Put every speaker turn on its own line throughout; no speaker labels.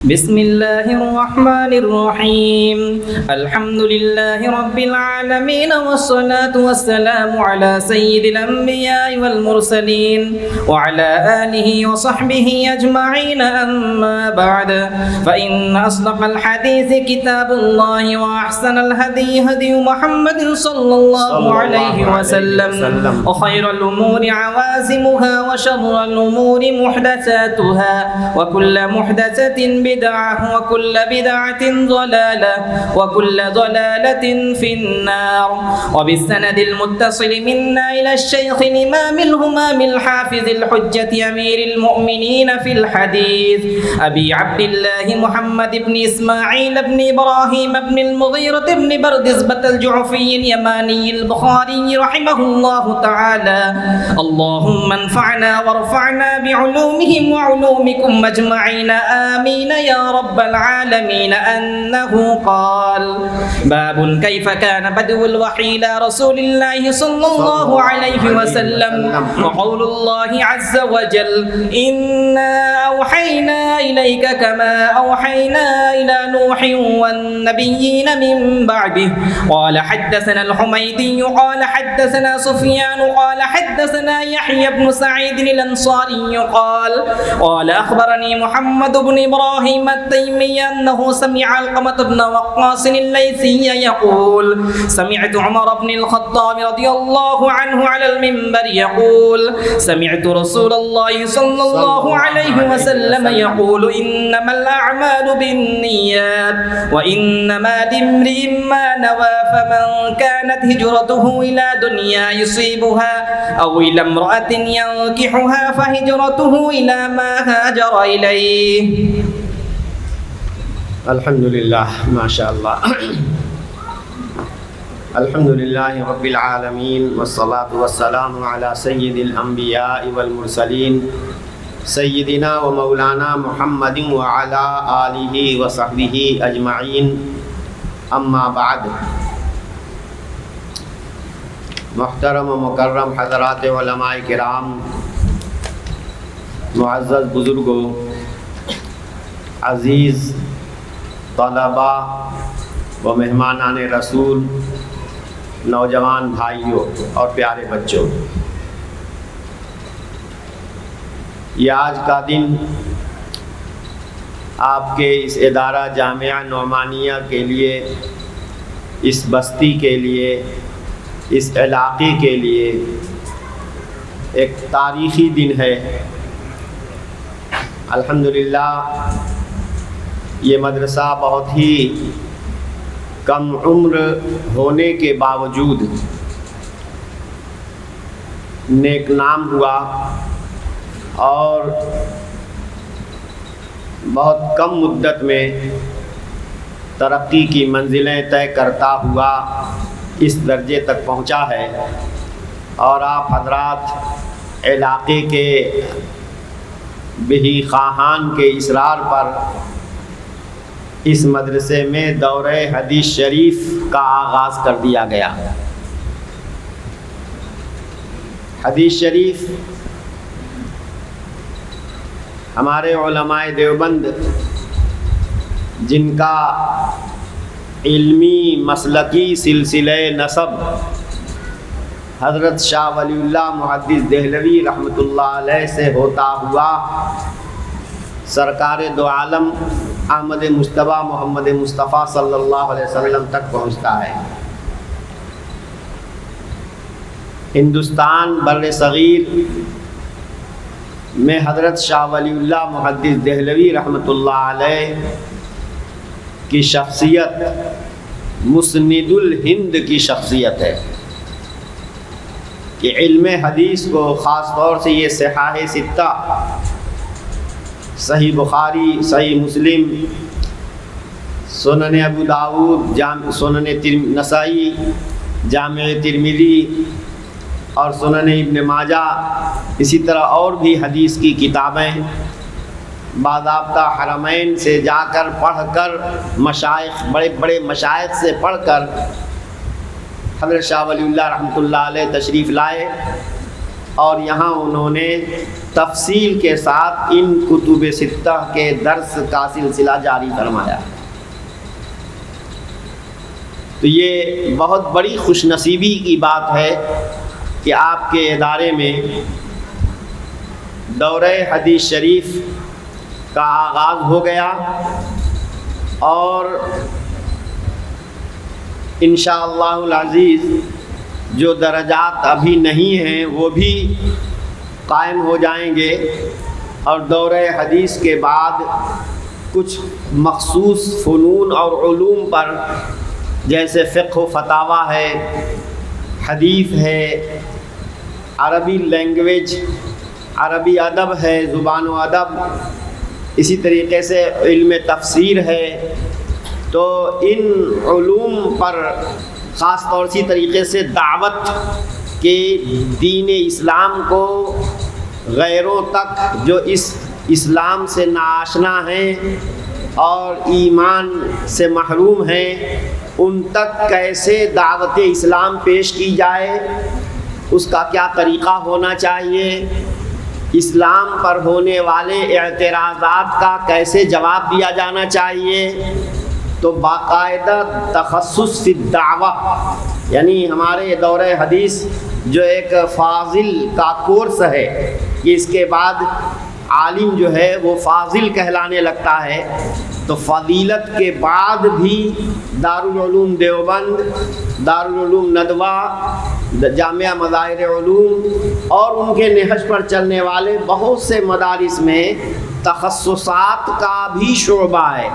بسم الله الرحمن الرحيم الحمد لله رب العالمين والصلاة والسلام على سيد الأنبياء والمرسلين وعلى آله وصحبه أجمعين أما بعد فإن أصدق الحديث كتاب الله وأحسن الهدي هدي محمد صلى الله عليه وسلم وخير الأمور عوازمها وشر الأمور محدثاتها وكل محدثة بدعة وكل بدعة ضلالة وكل ضلالة في النار. وبالسند المتصل منا إلى الشيخ الإمام الهمام الحافظ الحجة أمير المؤمنين في الحديث أبي عبد الله محمد بن إسماعيل بن إبراهيم بن المغيرة بن بردزبة الجعفي اليماني البخاري رحمه الله تعالى. اللهم انفعنا وارفعنا بعلومهم وعلومكم أجمعين آمين يا رب العالمين. أنه قال: باب كيف كان بدء الوحي إلى رسول الله صلى الله عليه وسلم وقول الله عز وجل: إنا أوحينا إليك كما أوحينا إلى نوح والنبيين من بعده. قال: حدثنا الحميدي قال حدثنا سفيان قال حدثنا يحيى بن سعيد الأنصاري قال أخبرني محمد بن إبراهيم التيمي أنه سمع علقمة بن وقاص الليثي يقول: سمعت عمر بن الخطاب رضي الله عنه على المنبر يقول: سمعت رسول الله صلى الله عليه وسلم يقول: إنما الأعمال بالنيات وإنما لامرئ ما نوى. فمن كانت هجرته إلى دنيا يصيبها أو إلى امرأة ينكحها فهجرته إلى ما هاجر إليه.
الحمدللہ ماشاءاللہ الحمدللہ رب العالمین والصلاة والسلام علی سید الانبیاء والمرسلین سیدنا و مولانا محمد وعلی آلہ وصحبہ اجمعین. اما بعد، محترم و مکرم حضرات علماء کرام، معزز بزرگوں، عزیز طلباء و مہمانان رسول، نوجوان بھائیوں اور پیارے بچوں، یہ آج کا دن آپ کے اس ادارہ جامعہ نعمانیہ کے لیے، اس بستی کے لیے، اس علاقے کے لیے ایک تاریخی دن ہے. الحمدللہ یہ مدرسہ بہت ہی کم عمر ہونے کے باوجود نیک نام ہوا اور بہت کم مدت میں ترقی کی منزلیں طے کرتا ہوا اس درجے تک پہنچا ہے. اور آپ حضرات علاقے کے بہی خواہان کے اصرار پر اس مدرسے میں دورہ حدیث شریف کا آغاز کر دیا گیا. حدیث شریف ہمارے علماء دیوبند جن کا علمی مسلکی سلسلہ نسب حضرت شاہ ولی اللہ محدث دہلوی رحمۃ اللہ علیہ سے ہوتا ہوا سرکار دو عالم احمد مجتبیٰ محمد مصطفیٰ صلی اللہ علیہ وسلم تک پہنچتا ہے. ہندوستان بر صغیر میں حضرت شاہ ولی اللہ محدث دہلوی رحمۃ اللہ علیہ کی شخصیت مسند الہند کی شخصیت ہے کہ علم حدیث کو خاص طور سے یہ صحاح ستہ صحیح بخاری، صحیح مسلم، سنن ابو داؤد، سنن نسائی، جامع ترمذی اور سنن ابن ماجہ، اسی طرح اور بھی حدیث کی کتابیں باضابطہ حرمین سے جا کر پڑھ کر مشائخ، بڑے بڑے مشائخ سے پڑھ کر حضرت شاہ ولی اللہ رحمۃ اللہ علیہ تشریف لائے اور یہاں انہوں نے تفصیل کے ساتھ ان کتب ستہ کے درس کا سلسلہ جاری فرمایا۔ تو یہ بہت بڑی خوش نصیبی کی بات ہے کہ آپ کے ادارے میں دورہ حدیث شریف کا آغاز ہو گیا، اور انشاءاللہ العزیز جو درجات ابھی نہیں ہیں وہ بھی قائم ہو جائیں گے، اور دورہ حدیث کے بعد کچھ مخصوص فنون اور علوم پر جیسے فقہ و فتاوی ہے، حدیث ہے، عربی لینگویج، عربی ادب ہے، زبان و ادب، اسی طریقے سے علم تفسیر ہے، تو ان علوم پر خاص طور سے طریقے سے دعوت کہ دین اسلام کو غیروں تک جو اس اسلام سے ناآشنا ہیں اور ایمان سے محروم ہیں ان تک کیسے دعوت اسلام پیش کی جائے، اس کا کیا طریقہ ہونا چاہیے، اسلام پر ہونے والے اعتراضات کا کیسے جواب دیا جانا چاہیے۔ تو باقاعدہ تخصص فی الدعوہ، یعنی ہمارے دورہ حدیث جو ایک فاضل کا کورس ہے کہ اس کے بعد عالم جو ہے وہ فاضل کہلانے لگتا ہے، تو فضیلت کے بعد بھی دارالعلوم دیوبند، دارالعلوم ندوہ، جامعہ مظاہر علوم اور ان کے نہج پر چلنے والے بہت سے مدارس میں تخصصات کا بھی شعبہ ہے۔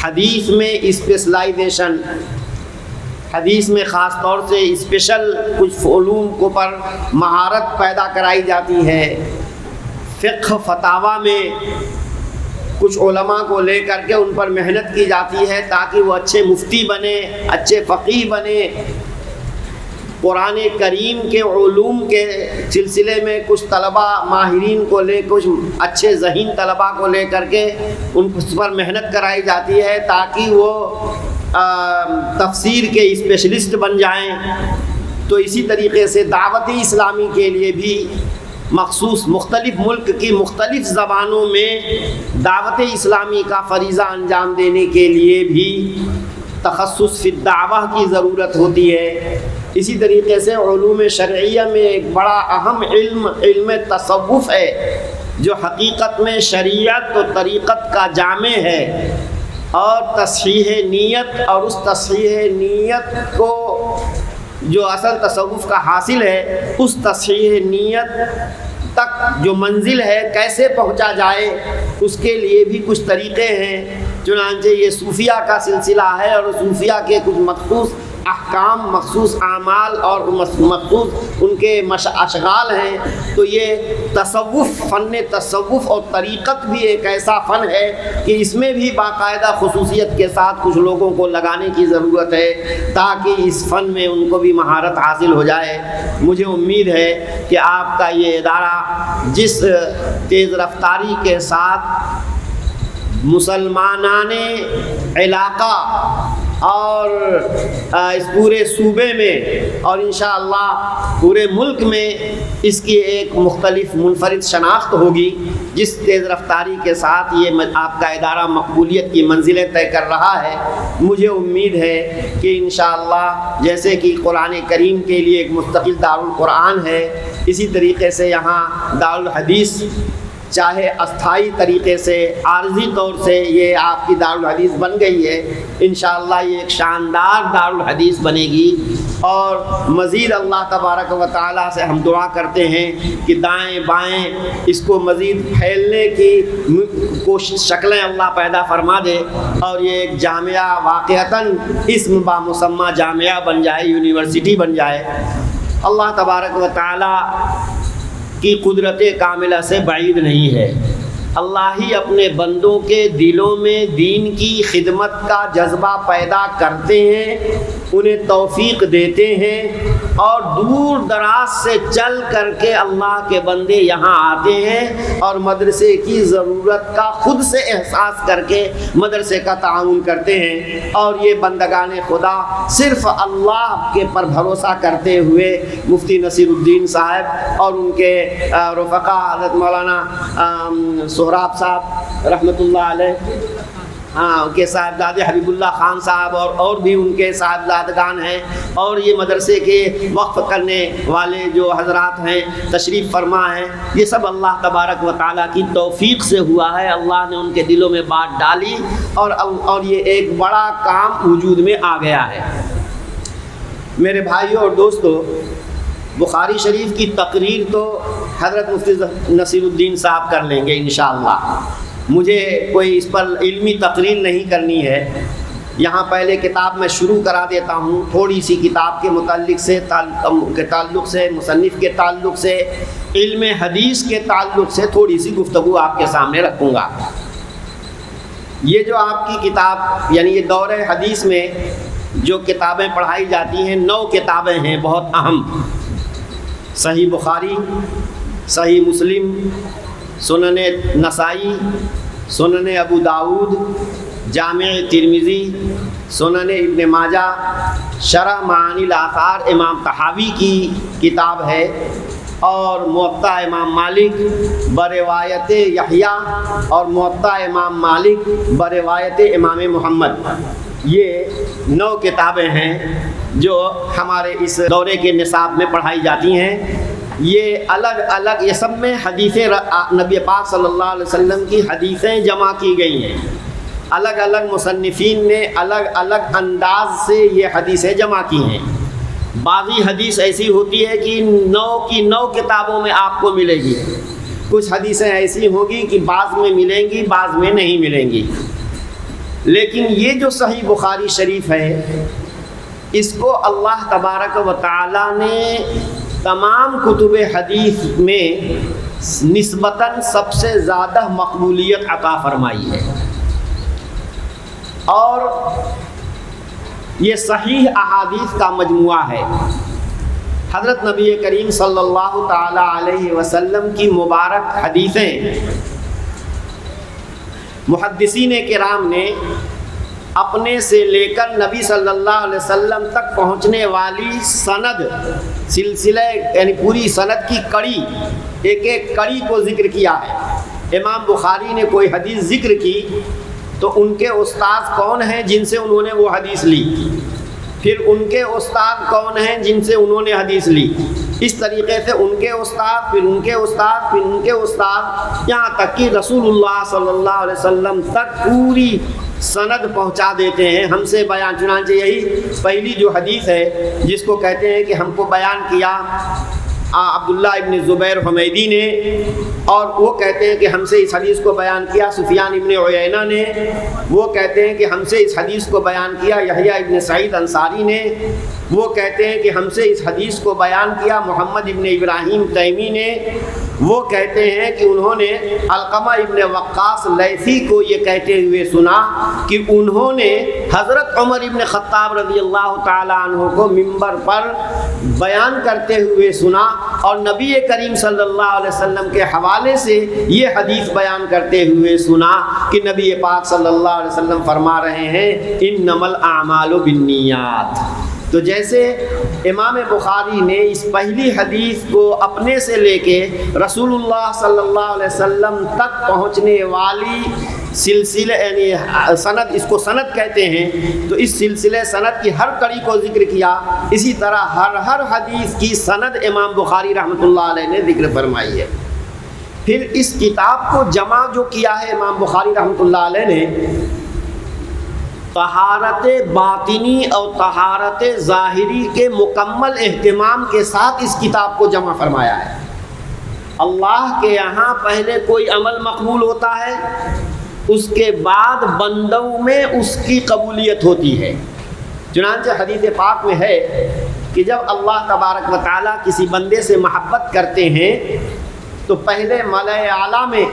حدیث میں اسپیشلائزیشن، حدیث میں خاص طور سے اسپیشل کچھ علوم کو پر مہارت پیدا کرائی جاتی ہے۔ فقہ فتاوی میں کچھ علماء کو لے کر کے ان پر محنت کی جاتی ہے تاکہ وہ اچھے مفتی بنے، اچھے فقیہ بنے۔ قرآن کریم کے علوم کے سلسلے میں کچھ طلبہ ماہرین کو لے، کچھ اچھے ذہین طلبہ کو لے کر کے ان پر محنت کرائی جاتی ہے تاکہ وہ تفسیر کے اسپیشلسٹ بن جائیں۔ تو اسی طریقے سے دعوت اسلامی کے لیے بھی مخصوص مختلف ملک کی مختلف زبانوں میں دعوت اسلامی کا فریضہ انجام دینے کے لیے بھی تخصص فی الدعوہ کی ضرورت ہوتی ہے۔ اسی طریقے سے علوم شرعیہ میں ایک بڑا اہم علم تصوف ہے جو حقیقت میں شریعت و طریقت کا جامع ہے، اور تصحیح نیت، اور اس تصحیح نیت کو جو اصل تصوف کا حاصل ہے اس تصحیح نیت تک جو منزل ہے کیسے پہنچا جائے اس کے لیے بھی کچھ طریقے ہیں۔ چنانچہ یہ صوفیہ کا سلسلہ ہے، اور صوفیہ کے کچھ مخصوص احکام، مخصوص اعمال اور مخصوص ان کے اشغال ہیں۔ تو یہ تصوف، فن تصوف اور طریقت بھی ایک ایسا فن ہے کہ اس میں بھی باقاعدہ خصوصیت کے ساتھ کچھ لوگوں کو لگانے کی ضرورت ہے تاکہ اس فن میں ان کو بھی مہارت حاصل ہو جائے۔ مجھے امید ہے کہ آپ کا یہ ادارہ جس تیز رفتاری کے ساتھ مسلمانان علاقہ اور اس پورے صوبے میں اور انشاءاللہ پورے ملک میں اس کی ایک مختلف منفرد شناخت ہوگی، جس تیز رفتاری کے ساتھ یہ آپ کا ادارہ مقبولیت کی منزلیں طے کر رہا ہے، مجھے امید ہے کہ انشاءاللہ جیسے کہ قرآن کریم کے لیے ایک مستقل دارالقرآن ہے، اسی طریقے سے یہاں دارالحدیث چاہے استھائی طریقے سے، عارضی طور سے یہ آپ کی دارالحدیث بن گئی ہے، انشاءاللہ یہ ایک شاندار دارالحدیث بنے گی، اور مزید اللہ تبارک و تعالیٰ سے ہم دعا کرتے ہیں کہ دائیں بائیں اس کو مزید پھیلنے کی کوشش شکلیں اللہ پیدا فرما دے، اور یہ ایک جامعہ واقعتاً اسم بامسمہ جامعہ بن جائے، یونیورسٹی بن جائے۔ اللہ تبارک و تعالیٰ کی قدرت کاملہ سے بعید نہیں ہے، اللہ ہی اپنے بندوں کے دلوں میں دین کی خدمت کا جذبہ پیدا کرتے ہیں، انہیں توفیق دیتے ہیں، اور دور دراز سے چل کر کے اللہ کے بندے یہاں آتے ہیں اور مدرسے کی ضرورت کا خود سے احساس کر کے مدرسے کا تعاون کرتے ہیں۔ اور یہ بندگان خدا صرف اللہ کے پر بھروسہ کرتے ہوئے مفتی نصیر الدین صاحب اور ان کے رفقا حضرت مولانا سہراب صاحب رحمۃ اللہ علیہ، ان کے صاحبزادے حبیب اللہ خان صاحب اور بھی ان کے صاحبزادگان ہیں، اور یہ مدرسے کے وقف کرنے والے جو حضرات ہیں تشریف فرما ہیں، یہ سب اللہ تبارک و تعالیٰ کی توفیق سے ہوا ہے۔ اللہ نے ان کے دلوں میں بات ڈالی اور یہ ایک بڑا کام وجود میں آ گیا ہے۔ میرے بھائیوں اور دوستو، بخاری شریف کی تقریر تو حضرت مفتی نصیر الدین صاحب کر لیں گے انشاءاللہ، مجھے کوئی اس پر علمی تقریر نہیں کرنی ہے۔ یہاں پہلے کتاب میں شروع کرا دیتا ہوں، تھوڑی سی کتاب کے تعلق سے مصنف کے تعلق سے، علم حدیث کے تعلق سے تھوڑی سی گفتگو آپ کے سامنے رکھوں گا۔ یہ جو آپ کی کتاب، یعنی یہ دور حدیث میں جو کتابیں پڑھائی جاتی ہیں، 9 کتابیں ہیں بہت اہم: صحیح بخاری، صحیح مسلم، سنن نسائی، سنن ابو داود، جامع ترمذی، سنن ابن ماجہ، شرح معانی الآثار امام طحاوی کی کتاب ہے، اور موطا امام مالک بروایت یحییٰ، اور موطا امام مالک بروایت امام محمد۔ یہ 9 کتابیں ہیں جو ہمارے اس دورے کے نصاب میں پڑھائی جاتی ہیں۔ یہ الگ الگ، یہ سب میں حدیثیں نبی پاک صلی اللہ علیہ وسلم کی حدیثیں جمع کی گئی ہیں۔ الگ الگ مصنفین نے الگ الگ انداز سے یہ حدیثیں جمع کی ہیں۔ بعضی حدیث ایسی ہوتی ہے کہ 9 کی 9 کتابوں میں آپ کو ملے گی، کچھ حدیثیں ایسی ہوں گی کہ بعض میں ملیں گی، بعض میں نہیں ملیں گی۔ لیکن یہ جو صحیح بخاری شریف ہے، اس کو اللہ تبارک و تعالی نے تمام کتب حدیث میں نسبتاً سب سے زیادہ مقبولیت عطا فرمائی ہے، اور یہ صحیح احادیث کا مجموعہ ہے۔ حضرت نبی کریم صلی اللہ تعالی علیہ وسلم کی مبارک حدیثیں محدثین کرام نے اپنے سے لے کر نبی صلی اللہ علیہ وسلم تک پہنچنے والی سند، سلسلہ یعنی پوری سند کی کڑی، ایک ایک کڑی کو ذکر کیا ہے۔ امام بخاری نے کوئی حدیث ذکر کی تو ان کے استاد کون ہیں جن سے انہوں نے وہ حدیث لی، پھر ان کے استاد کون ہیں جن سے انہوں نے حدیث لی، اس طریقے سے ان کے استاد، پھر ان کے استاد، پھر ان کے استاد، یہاں تک کہ رسول اللہ صلی اللہ علیہ وسلم تک پوری سند پہنچا دیتے ہیں۔ ہم سے بیان، چنانچہ یہی پہلی جو حدیث ہے جس کو کہتے ہیں کہ ہم کو بیان کیا عبداللہ ابن زبیر حمیدی نے، اور وہ کہتے ہیں کہ ہم سے اس حدیث کو بیان کیا سفیان ابن عیینہ نے، وہ کہتے ہیں کہ ہم سے اس حدیث کو بیان کیا یحییٰ ابن سعید انصاری نے، وہ کہتے ہیں کہ ہم سے اس حدیث کو بیان کیا محمد ابن ابراہیم تیمی نے، وہ کہتے ہیں کہ انہوں نے علقمہ ابن وقاص لیثی کو یہ کہتے ہوئے سنا کہ انہوں نے حضرت عمر ابن خطاب رضی اللہ تعالیٰ عنہ کو منبر پر بیان کرتے ہوئے سنا، اور نبی کریم صلی اللہ علیہ وسلم کے حوالے سے یہ حدیث بیان کرتے ہوئے سنا کہ نبی پاک صلی اللہ علیہ وسلم فرما رہے ہیں انما الاعمال بالنیات۔ تو جیسے امام بخاری نے اس پہلی حدیث کو اپنے سے لے کے رسول اللہ صلی اللہ علیہ وسلم تک پہنچنے والی سلسلہ، یعنی سند، اس کو سند کہتے ہیں، تو اس سلسلے سند کی ہر کڑی کو ذکر کیا، اسی طرح ہر حدیث کی سند امام بخاری رحمۃ اللہ علیہ نے ذکر فرمائی ہے۔ پھر اس کتاب کو جمع جو کیا ہے امام بخاری رحمۃ اللہ علیہ نے، طہارت باطنی اور طہارت ظاہری کے مکمل اہتمام کے ساتھ اس کتاب کو جمع فرمایا ہے۔ اللہ کے یہاں پہلے کوئی عمل مقبول ہوتا ہے، اس کے بعد بندوں میں اس کی قبولیت ہوتی ہے۔ چنانچہ حدیث پاک میں ہے کہ جب اللہ تبارک و تعالیٰ کسی بندے سے محبت کرتے ہیں تو پہلے ملائے اعلیٰ میں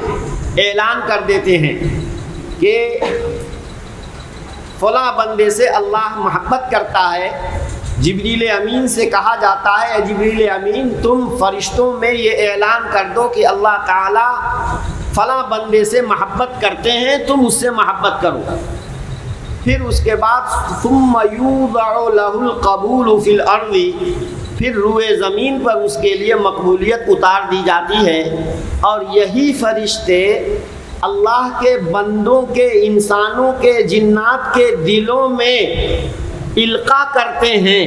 اعلان کر دیتے ہیں کہ فلاں بندے سے اللہ محبت کرتا ہے، جبریل امین سے کہا جاتا ہے اے جبریل امین تم فرشتوں میں یہ اعلان کر دو کہ اللہ تعالیٰ فلاں بندے سے محبت کرتے ہیں، تم اس سے محبت کرو۔ پھر اس کے بعد ثم یوضع له القبول فی الارض، پھر روئے زمین پر اس کے لیے مقبولیت اتار دی جاتی ہے، اور یہی فرشتے اللہ کے بندوں کے، انسانوں کے، جنات کے دلوں میں القاء کرتے ہیں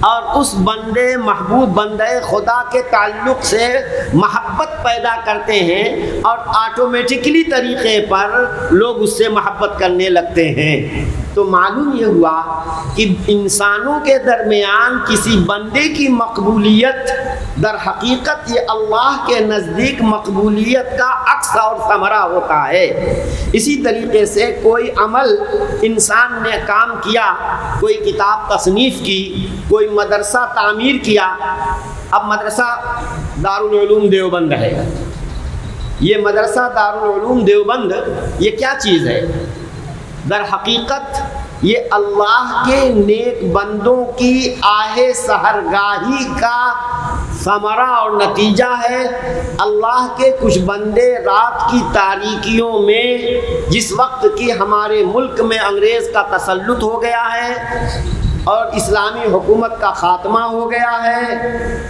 اور اس بندے محبوب بندے خدا کے تعلق سے محبت پیدا کرتے ہیں، اور آٹومیٹکلی طریقے پر لوگ اس سے محبت کرنے لگتے ہیں۔ تو معلوم یہ ہوا کہ انسانوں کے درمیان کسی بندے کی مقبولیت در حقیقت یہ اللہ کے نزدیک مقبولیت کا عکس اور ثمرہ ہوتا ہے۔ اسی طریقے سے کوئی عمل انسان نے کام کیا، کوئی کتاب تصنیف کی، کوئی مدرسہ تعمیر کیا۔ اب مدرسہ دارالعلوم دیوبند ہے، یہ مدرسہ دارالعلوم دیوبند یہ کیا چیز ہے؟ در حقیقت یہ اللہ کے نیک بندوں کی آہ سحرگاہی کا ثمرہ اور نتیجہ ہے۔ اللہ کے کچھ بندے رات کی تاریکیوں میں، جس وقت کی ہمارے ملک میں انگریز کا تسلط ہو گیا ہے اور اسلامی حکومت کا خاتمہ ہو گیا ہے،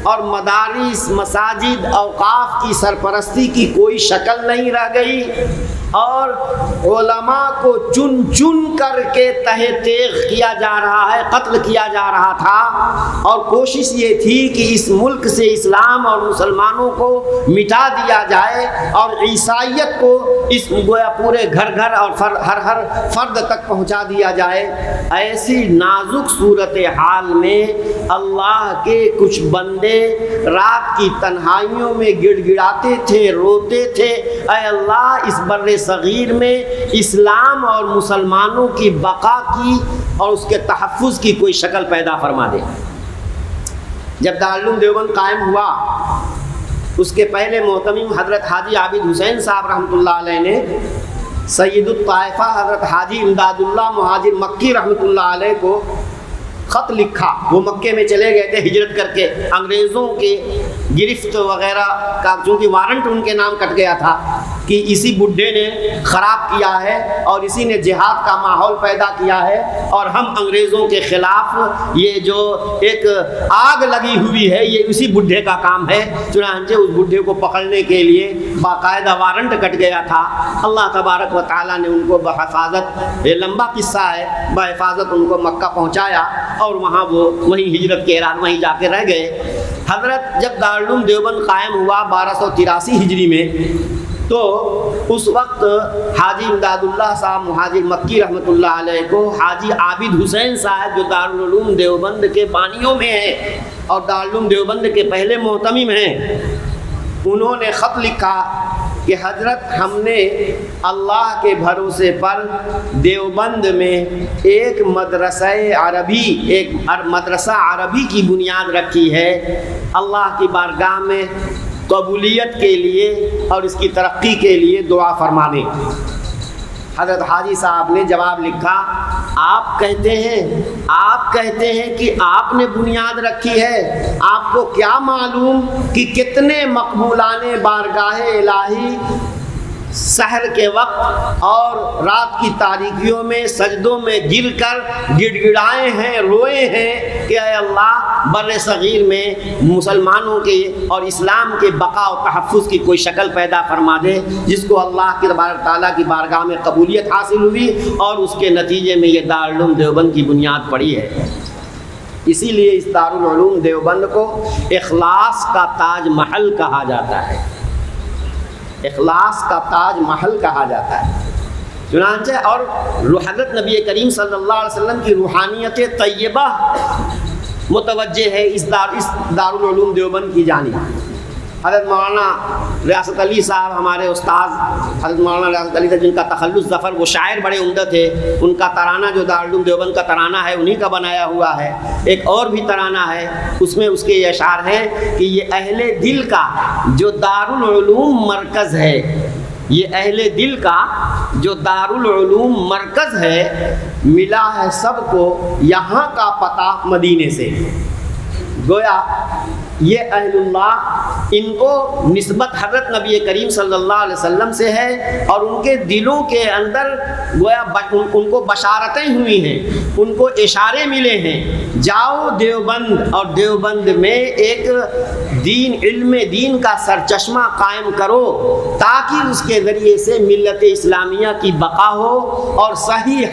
اور مدارس، مساجد، اوقاف کی سرپرستی کی کوئی شکل نہیں رہ گئی، اور علماء کو چن چن کر کے تہہ تیغ کیا جا رہا ہے، قتل کیا جا رہا تھا، اور کوشش یہ تھی کہ اس ملک سے اسلام اور مسلمانوں کو مٹا دیا جائے، اور عیسائیت کو اس گویا پورے گھر گھر اور ہر فرد تک پہنچا دیا جائے۔ ایسی نازک صورتحال میں اللہ کے کچھ بندے رات کی تنہائیوں میں گڑ گڑاتے تھے، روتے تھے، اے اللہ اس بر صغیر میں اسلام اور مسلمانوں کی بقا کی اور اس کے تحفظ کی کوئی شکل پیدا فرما دے۔ جب دارالعلوم دیوبند قائم ہوا، اس کے پہلے محتمم حضرت حاجی عابد حسین صاحب رحمۃ اللہ علیہ نے سید الطائفہ حضرت حاجی امداد اللہ مہاجر مکی رحمۃ اللہ علیہ کو خط لکھا۔ وہ مکے میں چلے گئے تھے ہجرت کر کے، انگریزوں کے گرفت وغیرہ کا چونکہ وارنٹ ان کے نام کٹ گیا تھا کہ اسی بڈھے نے خراب کیا ہے اور اسی نے جہاد کا ماحول پیدا کیا ہے، اور ہم انگریزوں کے خلاف یہ جو ایک آگ لگی ہوئی ہے یہ اسی بڈھے کا کام ہے۔ چنانچہ اس بڈھے کو پکڑنے کے لیے باقاعدہ وارنٹ کٹ گیا تھا۔ اللہ تبارک و تعالیٰ نے ان کو بحفاظت، یہ لمبا قصہ ہے، بحفاظت ان کو مکہ پہنچایا، اور وہاں وہ وہیں ہجرت کے اعلان وہیں جا کے رہ گئے۔ حضرت جب دارالعلوم دیوبند قائم ہوا 1283 ہجری میں، تو اس وقت حاجی امداد اللہ صاحب مہاجر مکی رحمۃ اللہ علیہ کو حاجی عابد حسین صاحب جو دارالعلوم دیوبند کے بانیوں میں ہیں اور دارالعلوم دیوبند کے پہلے محتمم ہیں، انہوں نے خط لکھا کہ حضرت ہم نے اللہ کے بھروسے پر دیوبند میں ایک مدرسہ عربی کی بنیاد رکھی ہے، اللہ کی بارگاہ میں قبولیت کے لیے اور اس کی ترقی کے لیے دعا فرما دیں۔ حضرت حاجی صاحب نے جواب لکھا، آپ کہتے ہیں کہ آپ نے بنیاد رکھی ہے، آپ کو کیا معلوم کہ کتنے مقبولان بارگاہ الہی سحر کے وقت اور رات کی تاریکیوں میں سجدوں میں گر کر گڑ گڑائے ہیں، روئے ہیں کہ اے اللہ بر صغیر میں مسلمانوں کے اور اسلام کے بقا و تحفظ کی کوئی شکل پیدا فرما دے، جس کو اللہ کی تبارک تعالیٰ کی بارگاہ میں قبولیت حاصل ہوئی، اور اس کے نتیجے میں یہ دارالعلوم دیوبند کی بنیاد پڑی ہے۔ اسی لیے اس دارالعلوم دیوبند کو اخلاص کا تاج محل کہا جاتا ہے، اخلاص کا تاج محل کہا جاتا ہے۔ چنانچہ اور حضرت نبی کریم صلی اللہ علیہ وسلم کی روحانیت طیبہ متوجہ ہے اس دارالعلوم دیوبند کی جانب۔ حضرت مولانا ریاست علی صاحب ہمارے استاذ حضرت مولانا ریاست علی صاحب جن کا تخلص ظفر، وہ شاعر بڑے عمدہ تھے، ان کا ترانہ جو دارالعلوم دیوبند کا ترانہ ہے انہی کا بنایا ہوا ہے۔ ایک اور بھی ترانہ ہے، اس میں اس کے یہ اشعار ہیں کہ یہ اہل دل کا جو دارالعلوم مرکز ہے، یہ اہل دل کا جو دارالعلوم مرکز ہے، ملا ہے سب کو یہاں کا پتہ مدینے سے۔ گویا یہ اہل اللہ، ان کو نسبت حضرت نبی کریم صلی اللہ علیہ وسلم سے ہے، اور ان کے دلوں کے اندر گویا ان کو بشارتیں ہوئی ہیں، ان کو اشارے ملے ہیں، جاؤ دیوبند اور دیوبند میں ایک علم دین کا سرچشمہ قائم کرو، تاکہ اس کے ذریعے سے ملت اسلامیہ کی بقا ہو، اور صحیح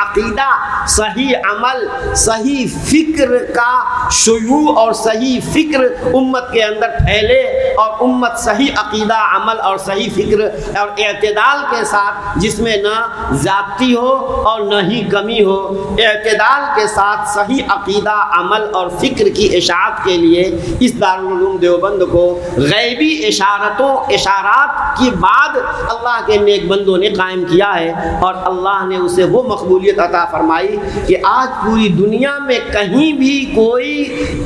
عقیدہ، صحیح عمل، صحیح فکر کا شیوع اور صحیح فکر امت کے اندر پھیلے، اور امت صحیح عقیدہ، عمل اور صحیح فکر اور اعتدال کے ساتھ، جس میں نہ زیادتی ہو اور نہ ہی کمی ہو، اعتدال کے ساتھ صحیح عقیدہ، عمل اور فکر کی اشاعت کے لیے اس دارالعلوم دیوبند کو غیبی اشارات کے بعد اللہ کے نیک بندوں نے قائم کیا ہے، اور اللہ نے اسے وہ مقبولیت عطا فرمائی کہ آج پوری دنیا میں کہیں بھی کوئی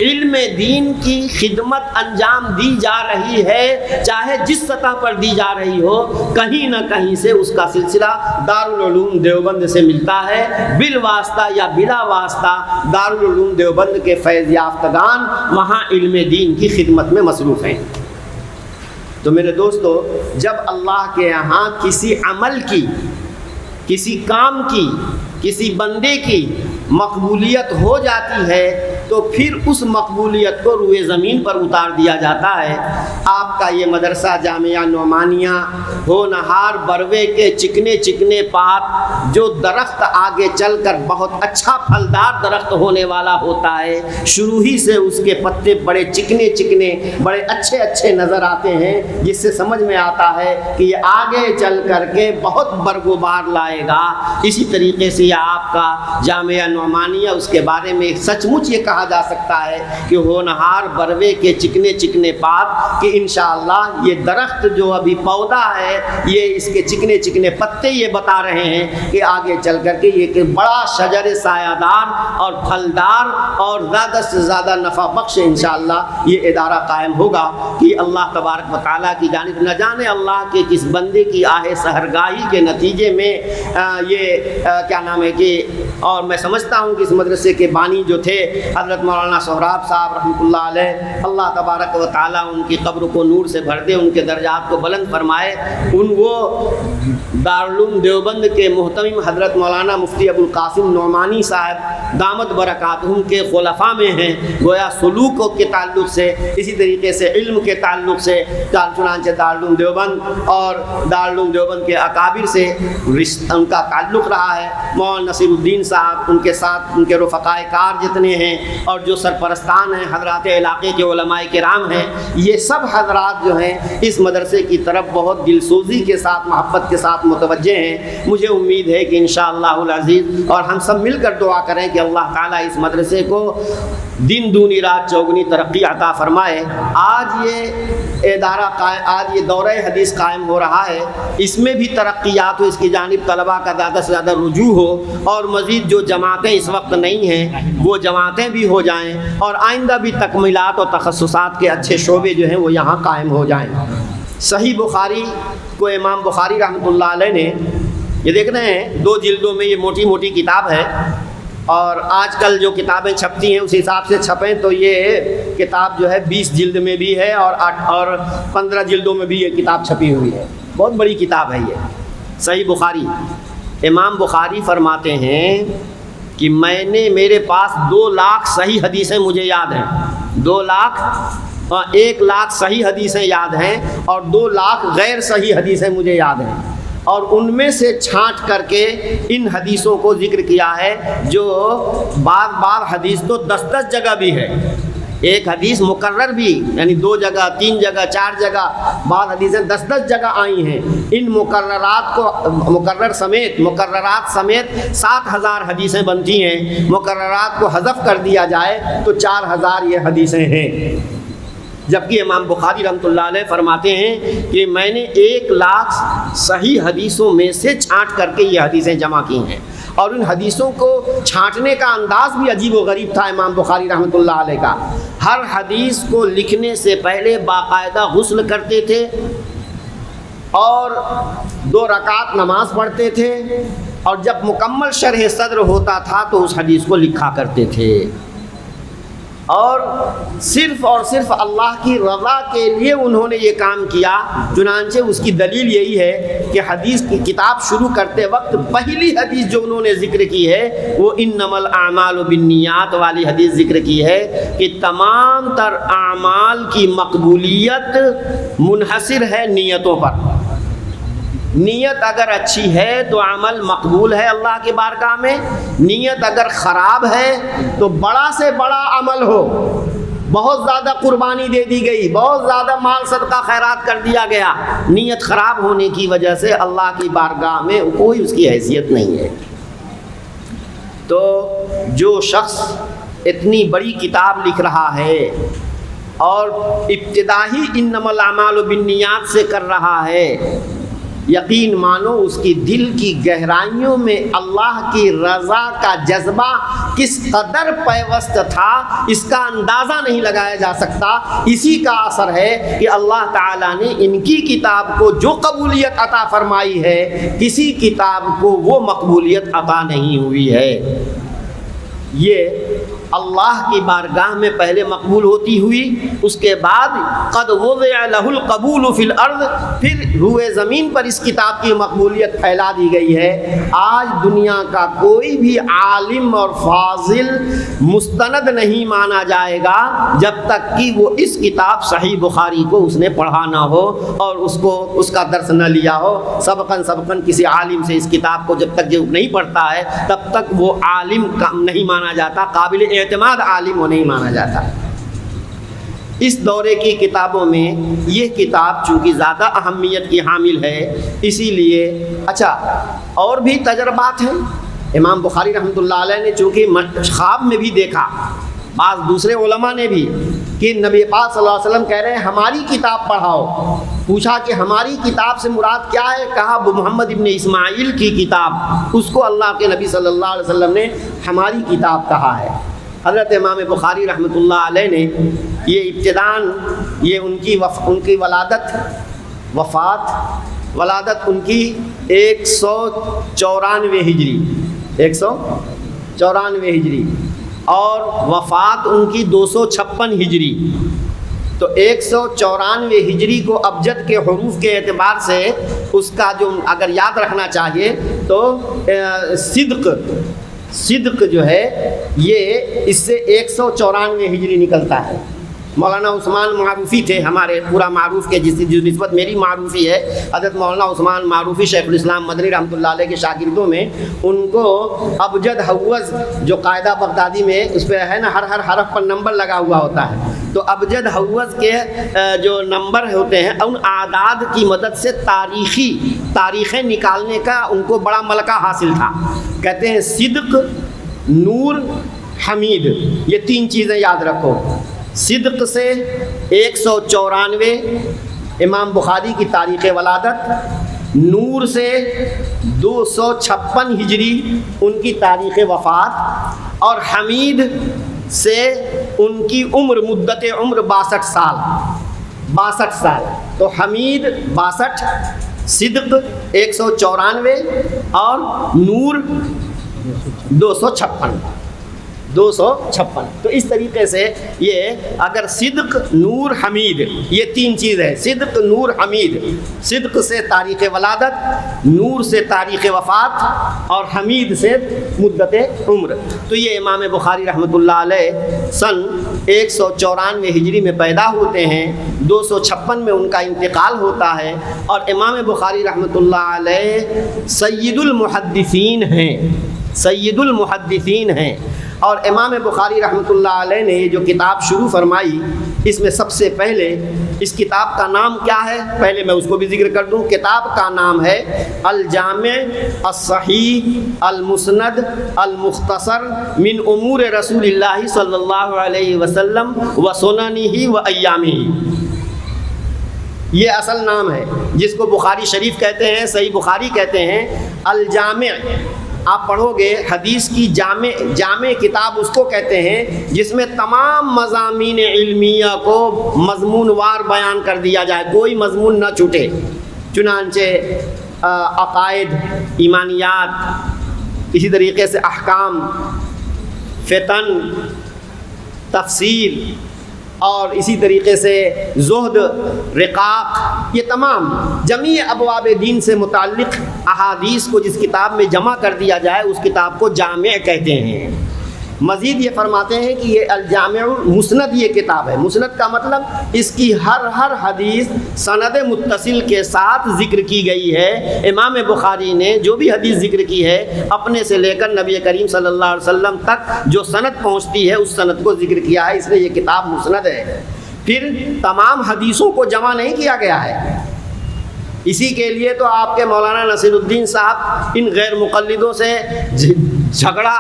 علم دین کی خدمت انجام دی جا رہی ہے، چاہے جس سطح پر دی جا رہی ہو، کہیں نہ کہیں سے اس کا سلسلہ دارالعلوم دیوبند سے ملتا ہے، بالواسطہ یا بلا واسطہ دارالعلوم دیوبند کے فیض یافتگان وہاں علم دین کی خدمت میں مصروف ہیں۔ تو میرے دوستو، جب اللہ کے یہاں کسی عمل کی، کسی کام کی، کسی بندے کی مقبولیت ہو جاتی ہے، تو پھر اس مقبولیت کو روئے زمین پر اتار دیا جاتا ہے۔ آپ کا یہ مدرسہ جامعہ نعمانیہ ہونہار بروے کے چکنے چکنے پات، جو درخت آگے چل کر بہت اچھا پھلدار درخت ہونے والا ہوتا ہے، شروع ہی سے اس کے پتے بڑے چکنے چکنے، بڑے اچھے اچھے نظر آتے ہیں، جس سے سمجھ میں آتا ہے کہ یہ آگے چل کر کے بہت برگوبار لائے گا۔ اسی طریقے سے یہ آپ کا جامعہ نعمانیہ، اس کے بارے میں سچ مچ یہ کہا جا سکتا ہے کہ ہونہار بروے کے چکنے چکنے پات، کہ انشاءاللہ یہ درخت جو ابھی پودا ہے، یہ اس کے چکنے چکنے پتے یہ بتا رہے ہیں کہ آگے چل کر کے یہ کہ بڑا شجر سایہ دار اور پھلدار اور زیادہ سے زیادہ نفع بخش انشاءاللہ یہ ادارہ قائم ہوگا، کہ اللہ تبارک و تعالیٰ کی جانب نہ جانے اللہ کے کس بندے کی آہ سحرگاہی کے نتیجے میں یہ کیا نام ہے کہ، اور میں سمجھتا ہوں کہ اس مدرسے کے بانی جو تھے حضرت مولانا سہراب صاحب رحمۃ اللہ علیہ، اللہ تبارک و تعالیٰ ان کی قبر کو نور سے بھر دے، ان کے درجات کو بلند فرمائے، وہ دارالعلوم دیوبند کے محتمم حضرت مولانا مفتی ابوالقاسم نعمانی صاحب دامت برکاتہم کے خلفاء میں ہیں، گویا سلوک کے تعلق سے، اسی طریقے سے علم کے تعلق سے، چنانچہ دارالعلوم دیوبند اور دارالعلوم دیوبند کے اکابر سے ان کا تعلق رہا ہے۔ مولانا نصیر الدین صاحب، ان کے ساتھ ان کے رفقائے کار جتنے ہیں، اور جو سرپرستان ہیں، حضرات علاقے کے علماء کرام ہیں، یہ سب حضرات جو ہیں اس مدرسے کی طرف بہت دلسوزی کے ساتھ، محبت کے ساتھ متوجہ ہیں۔ مجھے امید ہے کہ انشاءاللہ العزیز، اور ہم سب مل کر دعا کریں کہ اللہ تعالیٰ اس مدرسے کو دن دونی رات چوگنی ترقی عطا فرمائے۔ آج یہ ادارہ آج یہ دورہ حدیث قائم ہو رہا ہے، اس میں بھی ترقیات ہو، اس کی جانب طلباء کا زیادہ سے زیادہ رجوع ہو، اور مزید جو جماعتیں اس وقت نہیں ہیں وہ جماعتیں بھی ہو جائیں، اور آئندہ بھی تکمیلات اور تخصصات کے اچھے شعبے جو ہیں وہ یہاں قائم ہو جائیں۔ صحیح بخاری کو امام بخاری رحمۃ اللہ علیہ نے، یہ دیکھ رہے ہیں 2 جلدوں میں یہ موٹی موٹی کتاب ہے، اور آج کل جو کتابیں چھپتی ہیں اس حساب سے چھپیں تو یہ کتاب جو ہے 20 جلد میں بھی ہے، اور 15 جلدوں میں بھی یہ کتاب چھپی ہوئی ہے، بہت بڑی کتاب ہے یہ صحیح بخاری۔ امام بخاری فرماتے ہیں کہ میرے پاس 2 لاکھ صحیح حدیثیں مجھے یاد ہیں، 1 لاکھ صحیح حدیثیں یاد ہیں، اور 2 لاکھ غیر صحیح حدیثیں مجھے یاد ہیں، اور ان میں سے چھانٹ کر کے ان حدیثوں کو ذکر کیا ہے، جو بعض حدیث تو 10 جگہ بھی ہے، ایک حدیث مکرر بھی، یعنی 2 جگہ 3 جگہ 4 جگہ، بعض حدیثیں 10 جگہ آئی ہیں۔ ان مکررات سمیت 7000 حدیثیں بنتی ہیں، مکررات کو حذف کر دیا جائے تو 4000 یہ حدیثیں ہیں۔ جبکہ امام بخاری رحمۃ اللہ علیہ فرماتے ہیں کہ میں نے 1 لاکھ صحیح حدیثوں میں سے چھانٹ کر کے یہ حدیثیں جمع کی ہیں، اور ان حدیثوں کو چھانٹنے کا انداز بھی عجیب و غریب تھا امام بخاری رحمۃ اللہ علیہ کا۔ ہر حدیث کو لکھنے سے پہلے باقاعدہ غسل کرتے تھے، اور 2 رکعت نماز پڑھتے تھے، اور جب مکمل شرح صدر ہوتا تھا تو اس حدیث کو لکھا کرتے تھے، اور صرف اللہ کی رضا کے لیے انہوں نے یہ کام کیا۔ چنانچہ اس کی دلیل یہی ہے کہ حدیث کی کتاب شروع کرتے وقت پہلی حدیث جو انہوں نے ذکر کی ہے وہ انما الاعمال بالنیات والی حدیث ذکر کی ہے کہ تمام تر اعمال کی مقبولیت منحصر ہے نیتوں پر۔ نیت اگر اچھی ہے تو عمل مقبول ہے اللہ کی بارگاہ میں، نیت اگر خراب ہے تو بڑا سے بڑا عمل ہو، بہت زیادہ قربانی دے دی گئی، بہت زیادہ مال صدقہ خیرات کر دیا گیا، نیت خراب ہونے کی وجہ سے اللہ کی بارگاہ میں کوئی اس کی حیثیت نہیں ہے۔ تو جو شخص اتنی بڑی کتاب لکھ رہا ہے اور ابتدائی انما الاعمال بالنیات سے کر رہا ہے، یقین مانو اس کی دل کی گہرائیوں میں اللہ کی رضا کا جذبہ کس قدر پیوست تھا اس کا اندازہ نہیں لگایا جا سکتا۔ اسی کا اثر ہے کہ اللہ تعالیٰ نے ان کی کتاب کو جو قبولیت عطا فرمائی ہے، کسی کتاب کو وہ مقبولیت عطا نہیں ہوئی ہے۔ یہ اللہ کی بارگاہ میں پہلے مقبول ہوتی ہوئی، اس کے بعد قد وضع له القبول فی الارض، پھر روئے زمین پر اس کتاب کی مقبولیت پھیلا دی گئی ہے۔ آج دنیا کا کوئی بھی عالم اور فاضل مستند نہیں مانا جائے گا جب تک کہ وہ اس کتاب صحیح بخاری کو اس نے پڑھا نہ ہو اور اس کا درس نہ لیا ہو۔ سبقاً کسی عالم سے اس کتاب کو جب تک جو نہیں پڑھتا ہے تب تک وہ عالم نہیں مانا جاتا، قابل اعتماد عالم وہ نہیں مانا جاتا۔ اس دورے کی کتابوں میں یہ کتاب چونکہ زیادہ اہمیت کی حامل ہے، اسی لیے اچھا اور بھی تجربات ہیں۔ امام بخاری رحمۃ اللہ علیہ نے چونکہ خواب میں بھی دیکھا، بعض دوسرے علماء نے بھی، کہ نبی پاک صلی اللہ علیہ وسلم کہہ رہے ہیں ہماری کتاب پڑھاؤ۔ پوچھا کہ ہماری کتاب سے مراد کیا ہے؟ کہا محمد ابن اسماعیل کی کتاب، اس کو اللہ کے نبی صلی اللہ علیہ وسلم نے ہماری کتاب کہا ہے۔ حضرت امام بخاری رحمۃ اللہ علیہ نے یہ ابتداً یہ ان کی ولادت ان کی 194 ہجری 194 ہجری اور وفات ان کی 256 ہجری۔ تو 194 ہجری کو ابجد کے حروف کے اعتبار سے اس کا جو اگر یاد رکھنا چاہیے تو صدق جو ہے یہ اس سے 194 ہجری نکلتا ہے۔ مولانا عثمان معروفی تھے ہمارے پورا معروف کے جس نسبت میری معروفی ہے، حضرت مولانا عثمان معروفی شیخ الاسلام مدنی رحمۃ اللہ علیہ کے شاگردوں میں ان کو ابجد حوض جو قاعدہ بغدادی میں اس پہ ہے نا ہر حرف پر نمبر لگا ہوا ہوتا ہے، تو ابجد حوض کے جو نمبر ہوتے ہیں ان اعداد کی مدد سے تاریخیں نکالنے کا ان کو بڑا ملکہ حاصل تھا۔ کہتے ہیں صدق، نور، حمید، یہ 3 چیزیں یاد رکھو۔ صدق سے 194 امام بخاری کی تاریخ ولادت، نور سے 256 ہجری ان کی تاریخ وفات، اور حمید سے ان کی مدت عمر 62 سال۔ تو حمید 62، صدق 194 اور نور 256۔ تو اس طریقے سے یہ اگر صدق، نور، حمید یہ 3 چیز ہے، صدق، نور، حمید، صدق سے تاریخ ولادت، نور سے تاریخ وفات اور حمید سے مدت عمر۔ تو یہ امام بخاری رحمۃ اللہ علیہ سن 194 ہجری میں پیدا ہوتے ہیں، 256 میں ان کا انتقال ہوتا ہے، اور امام بخاری رحمۃ اللہ علیہ سید المحدثین ہیں۔ اور امام بخاری رحمۃ اللہ علیہ نے یہ جو کتاب شروع فرمائی، اس میں سب سے پہلے اس کتاب کا نام کیا ہے؟ پہلے میں اس کو بھی ذکر کر دوں۔ کتاب کا نام ہے الجامع الصحیح المسند المختصر من امور رسول اللہ صلی اللہ علیہ وسلم و سننہ و ایامہ۔ یہ اصل نام ہے جس کو بخاری شریف کہتے ہیں، صحیح بخاری کہتے ہیں۔ الجامع آپ پڑھو گے حدیث کی جامع کتاب اس کو کہتے ہیں جس میں تمام مضامین علمیہ کو مضمون وار بیان کر دیا جائے، کوئی مضمون نہ چھوٹے۔ چنانچہ عقائد، ایمانیات، اسی طریقے سے احکام، فتن، تفسیر، اور اسی طریقے سے زہد، رقاق، یہ تمام جمیع ابواب دین سے متعلق احادیث کو جس کتاب میں جمع کر دیا جائے اس کتاب کو جامع کہتے ہیں۔ مزید یہ فرماتے ہیں کہ یہ الجامع المسند یہ کتاب ہے۔ مسند کا مطلب اس کی ہر حدیث سند متصل کے ساتھ ذکر کی گئی ہے۔ امام بخاری نے جو بھی حدیث ذکر کی ہے اپنے سے لے کر نبی کریم صلی اللہ علیہ وسلم تک جو سند پہنچتی ہے اس سند کو ذکر کیا ہے، اس لیے یہ کتاب مسند ہے۔ پھر تمام حدیثوں کو جمع نہیں کیا گیا ہے، اسی کے لیے تو آپ کے مولانا نصیر الدین صاحب ان غیر مقلدوں سے جھگڑا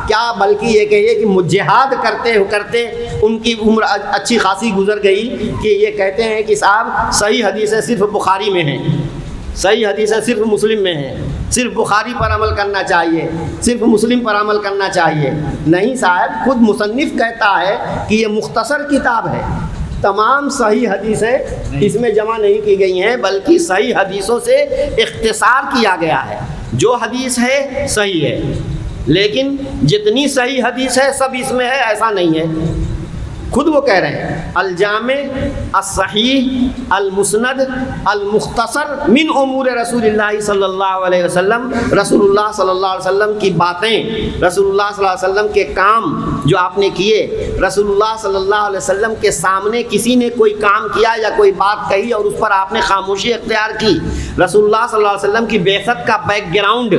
کیا بلکہ یہ کہیے کہ جہاد کرتے ان کی عمر اچھی خاصی گزر گئی کہ یہ کہتے ہیں کہ صاحب صحیح حدیثیں صرف بخاری میں ہیں، صحیح حدیثیں صرف مسلم میں ہیں، صرف بخاری پر عمل کرنا چاہیے، صرف مسلم پر عمل کرنا چاہیے۔ نہیں صاحب، خود مصنف کہتا ہے کہ یہ مختصر کتاب ہے، تمام صحیح حدیثیں اس میں جمع نہیں کی گئی ہیں بلکہ صحیح حدیثوں سے اختصار کیا گیا ہے۔ جو حدیث ہے صحیح ہے، لیکن جتنی صحیح حدیث ہے سب اس میں ہے ایسا نہیں ہے۔ خود وہ کہہ رہے ہیں الجامع الصحیح المسند المختصر من امور رسول اللہ صلی اللہ علیہ وسلم، رسول اللہ صلی اللہ علیہ وسلم کی باتیں، رسول اللہ صلی اللہ علیہ وسلم کے کام جو آپ نے کیے، رسول اللہ صلی اللہ علیہ وسلم کے سامنے کسی نے کوئی کام کیا یا کوئی بات کہی اور اس پر آپ نے خاموشی اختیار کی، رسول اللہ صلی اللہ علیہ وسلم کی بعثت کا بیک گراؤنڈ،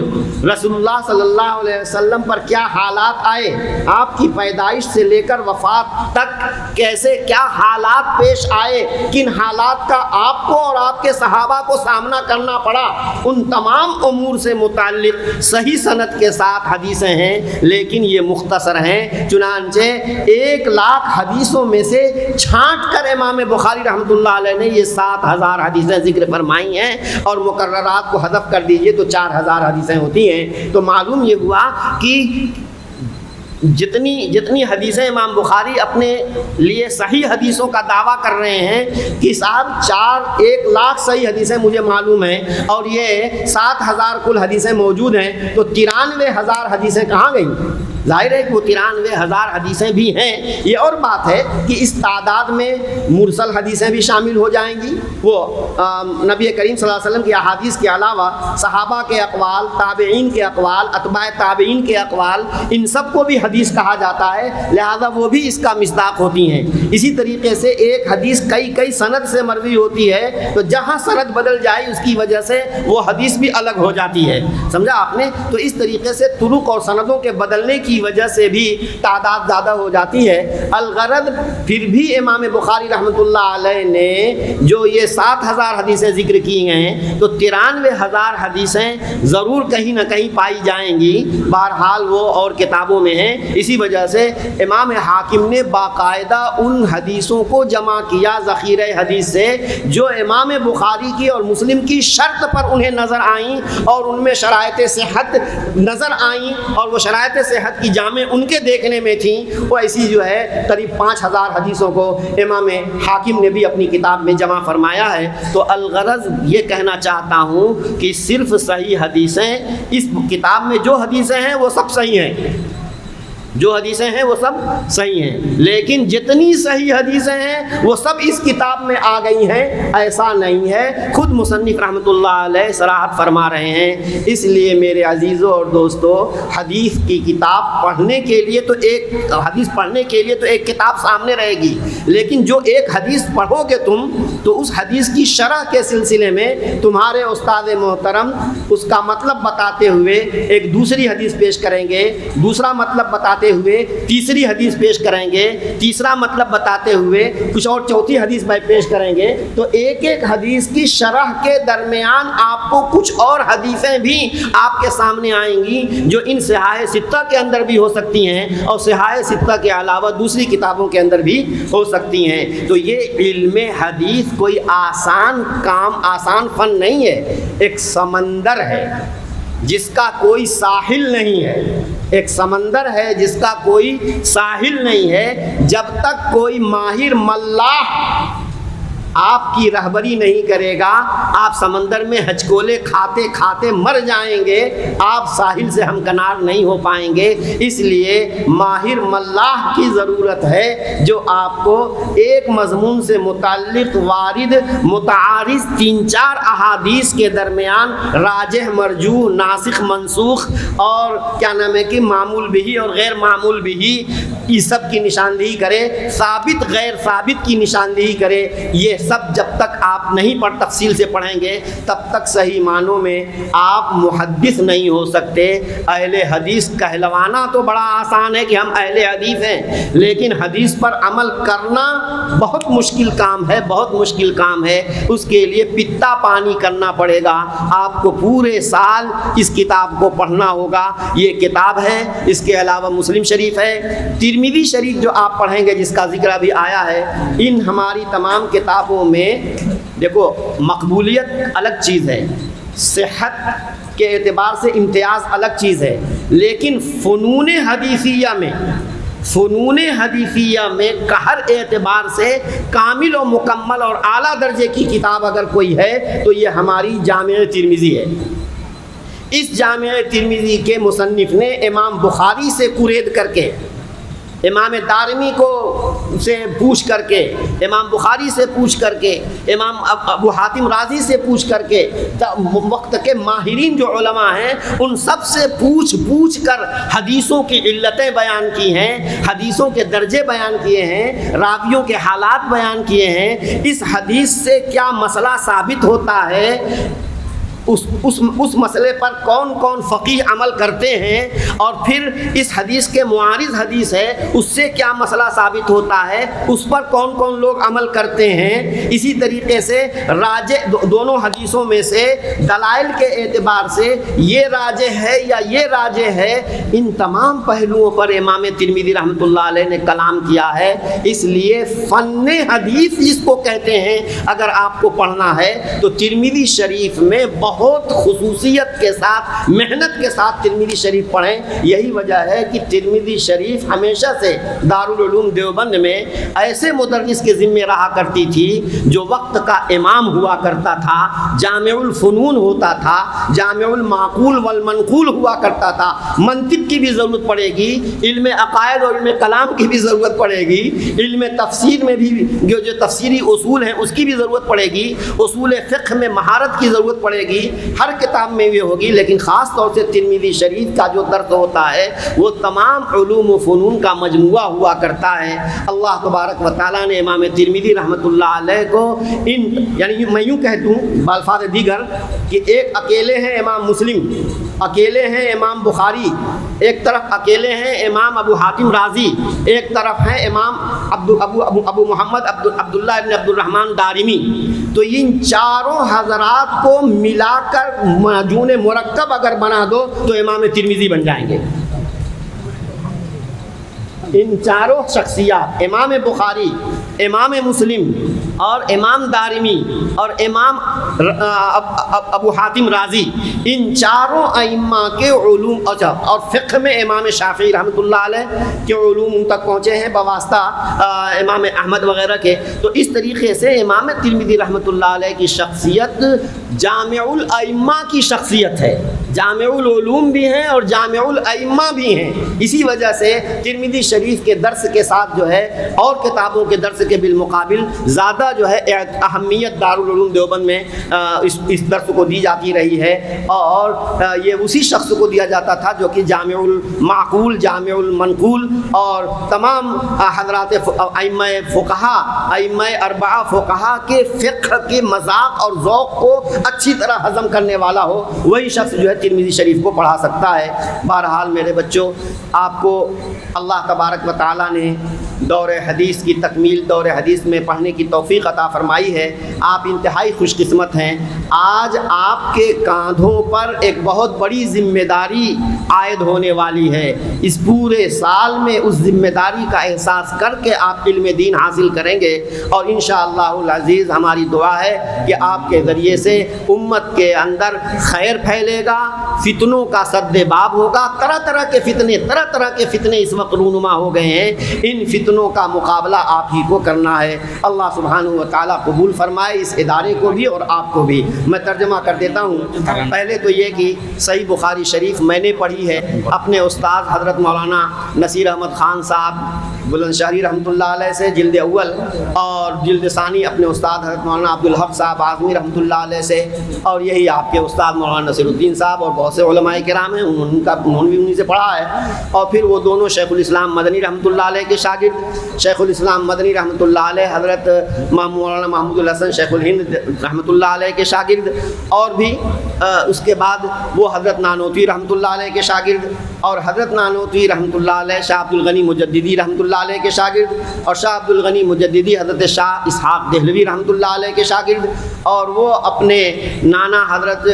رسول اللہ صلی اللہ علیہ وسلم پر کیا حالات آئے، آپ کی پیدائش سے لے کر وفات تک کیسے کیا حالات پیش آئے، کن حالات کا آپ کو اور آپ کے صحابہ کو سامنا کرنا پڑا، ان تمام امور سے متعلق صحیح سند کے ساتھ حدیثیں ہیں، لیکن یہ مختصر ہیں۔ چنانچہ 1,00,000 حدیثوں میں سے چھانٹ کر امام بخاری رحمۃ اللہ علیہ نے یہ 7,000 حدیثیں ذکر فرمائی ہیں، اور مقررات کو حذف کر دیجئے تو 4,000 حدیثیں ہوتی ہیں۔ تو معلوم یہ ہوا کہ جتنی حدیثیں امام بخاری اپنے لیے صحیح حدیثوں کا دعویٰ کر رہے ہیں کہ صاحب 1,00,000 صحیح حدیثیں مجھے معلوم ہیں اور یہ 7,000 کل حدیثیں موجود ہیں، تو 93,000 حدیثیں کہاں گئیں؟ ظاہر ہے کہ وہ 93,000 حدیثیں بھی ہیں۔ یہ اور بات ہے کہ اس تعداد میں مرسل حدیثیں بھی شامل ہو جائیں گی، وہ نبی کریم صلی اللہ علیہ وسلم کی احادیث کے علاوہ صحابہ کے اقوال، تابعین کے اقوال، اتباع تابعین کے اقوال، ان سب کو بھی حدیث کہا جاتا ہے، لہذا وہ بھی اس کا مصداق ہوتی ہیں۔ اسی طریقے سے ایک حدیث کئی سند سے مروی ہوتی ہے، تو جہاں سند بدل جائے اس کی وجہ سے وہ حدیث بھی الگ ہو جاتی ہے، سمجھا آپ نے؟ تو اس طریقے سے طرق اور سندوں کے بدلنے کی وجہ سے بھی تعداد زیادہ ہو جاتی ہے۔ الغرض پھر بھی امام بخاری رحمۃ اللہ علیہ نے جو یہ 7,000 حدیثیں ذکر کی ہیں، تو 93,000 حدیثیں ضرور کہیں نہ کہیں پائی جائیں گی، بہرحال وہ اور کتابوں میں ہیں۔ اسی وجہ سے امام حاکم نے باقاعدہ ان حدیثوں کو جمع کیا ذخیرہ حدیث سے جو امام بخاری کی اور مسلم کی شرط پر انہیں نظر آئیں، اور ان میں شرائط صحت نظر آئیں، اور وہ شرائط صحت کی جامع ان کے دیکھنے میں تھیں۔ وہ ایسی جو ہے قریب 5,000 حدیثوں کو امام حاکم نے بھی اپنی کتاب میں جمع فرمایا ہے۔ تو الغرض یہ کہنا چاہتا ہوں کہ صرف صحیح حدیثیں، اس کتاب میں جو حدیثیں ہیں وہ سب صحیح ہیں، جو حدیثیں ہیں وہ سب صحیح ہیں، لیکن جتنی صحیح حدیثیں ہیں وہ سب اس کتاب میں آ گئی ہیں، ایسا نہیں ہے۔ خود مصنف رحمۃ اللہ علیہ صراحت فرما رہے ہیں۔ اس لیے میرے عزیزوں اور دوستو، حدیث کی کتاب پڑھنے کے لیے تو ایک کتاب سامنے رہے گی، لیکن جو ایک حدیث پڑھو گے تم، تو اس حدیث کی شرح کے سلسلے میں تمہارے استاد محترم اس کا مطلب بتاتے ہوئے ایک دوسری حدیث پیش کریں گے، دوسرا مطلب بتاتے ہوئے تیسری حدیث پیش کریں گے، تیسرا مطلب بتاتے ہوئے کچھ اور چوتھی حدیث پیش کریں گے، تو ایک حدیث کی شرح کے درمیان آپ کو کچھ اور حدیثیں بھی آپ کے سامنے آئیں گی جو ان صحاح ستہ کے اندر بھی ہو سکتی ہیں اور صحاح ستہ کے علاوہ دوسری کتابوں کے اندر بھی ہو سکتی ہیں۔ تو یہ علم حدیث کوئی آسان کام، آسان فن نہیں ہے، ایک سمندر ہے جس کا کوئی ساحل نہیں ہے، ایک سمندر ہے جس کا کوئی ساحل نہیں ہے۔ جب تک کوئی ماہر ملاح آپ کی رہبری نہیں کرے گا، آپ سمندر میں ہچکولے کھاتے کھاتے مر جائیں گے، آپ ساحل سے ہمکنار نہیں ہو پائیں گے۔ اس لیے ماہر ملاح کی ضرورت ہے جو آپ کو ایک مضمون سے متعلق وارد متعارض 3-4 احادیث کے درمیان راجح مرجوح ناسخ منسوخ اور کیا نام ہے کہ معمول بھی اور غیر معمول بھی، اس سب کی نشاندہی کرے، ثابت غیر ثابت کی نشاندہی کرے۔ یہ سب جب تک آپ نہیں تفصیل سے پڑھیں گے تب تک صحیح معنوں میں آپ محدث نہیں ہو سکتے۔ اہل حدیث کہلوانا تو بڑا آسان ہے کہ ہم اہل حدیث ہیں، لیکن حدیث پر عمل کرنا بہت مشکل کام ہے، بہت مشکل کام ہے۔ اس کے لیے پتا پانی کرنا پڑے گا، آپ کو پورے سال اس کتاب کو پڑھنا ہوگا۔ یہ کتاب ہے، اس کے علاوہ مسلم شریف ہے، ترمذی شریف جو آپ پڑھیں گے جس کا ذکر ابھی آیا ہے۔ ان ہماری تمام کتابوں میں دیکھو مقبولیت الگ چیز ہے، صحت کے اعتبار سے امتیاز الگ چیز ہے، لیکن فنون حدیثیہ میں ہر اعتبار سے کامل و مکمل اور اعلیٰ درجے کی کتاب اگر کوئی ہے تو یہ ہماری جامع ترمذی ہے۔ اس جامع ترمذی کے مصنف نے امام بخاری سے قرید کر کے، امام دارمی کو سے پوچھ کر کے، امام بخاری سے پوچھ کر کے، امام ابو حاتم رازی سے پوچھ کر کے، وقت کے ماہرین جو علماء ہیں ان سب سے پوچھ کر حدیثوں کی علتیں بیان کی ہیں، حدیثوں کے درجے بیان کیے ہیں، راویوں کے حالات بیان کیے ہیں، اس حدیث سے کیا مسئلہ ثابت ہوتا ہے، اس مسئلے پر کون کون فقیہ عمل کرتے ہیں، اور پھر اس حدیث کے معارض حدیث ہے اس سے کیا مسئلہ ثابت ہوتا ہے، اس پر کون کون لوگ عمل کرتے ہیں۔ اسی طریقے سے راجح دونوں حدیثوں میں سے دلائل کے اعتبار سے یہ راجح ہے یا یہ راجح ہے، ان تمام پہلوؤں پر امام ترمذی رحمۃ اللہ علیہ نے کلام کیا ہے۔ اس لیے فن حدیث جس کو کہتے ہیں اگر آپ کو پڑھنا ہے تو ترمذی شریف میں بہت خصوصیت کے ساتھ محنت کے ساتھ ترمذی شریف پڑھیں۔ یہی وجہ ہے کہ ترمذی شریف ہمیشہ سے دارالعلوم دیوبند میں ایسے مدرس کے ذمہ رہا کرتی تھی جو وقت کا امام ہوا کرتا تھا، جامع الفنون ہوتا تھا، جامع المعقول والمنقول ہوا کرتا تھا۔ منطق کی بھی ضرورت پڑے گی، علم عقائد اور علم کلام کی بھی ضرورت پڑے گی، علم تفسیر میں بھی جو تفسیری اصول ہیں اس کی بھی ضرورت پڑے گی، اصول فقہ میں مہارت کی ضرورت پڑے گی، ہر کتاب میں یہ ہوگی، لیکن خاص طور سے ترمذی شریف کا جو درس ہوتا ہے وہ تمام علوم و فنون کا مجموعہ ہوا کرتا ہے۔ اللہ تبارک و تعالیٰ نے امام ترمذی رحمۃ اللہ علیہ کو یعنی میں یوں کہہ دوں بالفاظ دیگر کہ ایک اکیلے ہیں امام مسلم، اکیلے ہیں امام بخاری، ایک طرف اکیلے ہیں امام ابو حاتم رازی، ایک طرف ہیں امام ابو محمد عبداللہ ابن عبد الرحمن دارمی۔ تو ان چاروں حضرات کو ملا کر معجون مرکب اگر بنا دو تو امام ترمذی بن جائیں گے۔ ان چاروں شخصیات امام بخاری، امام مسلم اور امام دارمی اور امام ابو حاتم رازی، ان چاروں ائمہ کے علوم اور فقہ میں امام شافعی رحمۃ اللہ علیہ کے علوم ان تک پہنچے ہیں بواسطہ امام احمد وغیرہ کے۔ تو اس طریقے سے امام ترمذی رحمۃ اللہ علیہ کی شخصیت جامع الائمہ کی شخصیت ہے، جامع العلوم بھی ہیں اور جامع الائمہ بھی ہیں۔ اسی وجہ سے ترمذی شریف کے درس کے ساتھ جو ہے اور کتابوں کے درس کے بالمقابل زیادہ جو ہے اہمیت دارالعلوم دیوبند میں اس درس کو دی جاتی رہی ہے، اور یہ اسی شخص کو دیا جاتا تھا جو کہ جامع المعقول، جامع المنقول اور تمام حضرات ائمہ فقہا، ائمہ اربعہ فقہا کے فقہ کے مذاق اور ذوق کو اچھی طرح ہضم کرنے والا ہو، وہی شخص جو ہے ترمذی شریف کو پڑھا سکتا ہے۔ بہرحال میرے بچوں، آپ کو اللہ تبارک و تعالیٰ نے دور حدیث کی تکمیل، دور حدیث میں پڑھنے کی توفیق عطا فرمائی ہے۔ آپ انتہائی خوش قسمت ہیں۔ آج آپ کے کاندھوں پر ایک بہت بڑی ذمہ داری عائد ہونے والی ہے۔ اس پورے سال میں اس ذمہ داری کا احساس کر کے آپ علم دین حاصل کریں گے، اور انشاءاللہ العزیز ہماری دعا ہے کہ آپ کے ذریعے سے امت کے اندر خیر پھیلے گا، فتنوں کا سد باب ہوگا۔ طرح طرح کے فتنے اس وقت رونما ہو گئے ہیں، ان فتنوں کا مقابلہ آپ ہی کو کرنا ہے۔ اللہ سبحانہ سبحانہ و تعالیٰ قبول فرمائے اس ادارے کو بھی اور آپ کو بھی۔ میں ترجمہ کر دیتا ہوں۔ پہلے تو یہ کہ صحیح بخاری شریف میں نے پڑھی ہے اپنے استاد حضرت مولانا نصیر احمد خان صاحب بلند شہری رحمۃ اللہ علیہ سے جلد اول، اور جلد ثانی اپنے استاد حضرت مولانا عبدالحق صاحب اعظمی رحمۃ اللہ علیہ سے، اور یہی آپ کے استاد مولانا نصیر الدین صاحب اور بہت سے علماء کرام ہیں، انہوں نے بھی انہیں سے پڑھا ہے۔ اور پھر وہ دونوں شیخ الاسلام مدنی رحمۃ اللہ علیہ کے شاگرد، شیخ الاسلام مدنی رحمۃ اللہ علیہ حضرت مولانا محمود الحسن شیخ الہند رحمۃ اللہ علیہ کے شاگرد، اور بھی اس کے بعد وہ حضرت نانوتوی رحمۃ اللہ علیہ کے شاگرد، اور حضرت نانوتوی رحمۃ اللہ علیہ شاہ عبد الغنی مجددی رحمۃ اللہ علیہ کے شاگرد، اور شاہ عبد الغنی مجددی حضرت شاہ اسحاق دہلوی رحمۃ اللہ علیہ کے شاگرد، اور وہ اپنے نانا حضرت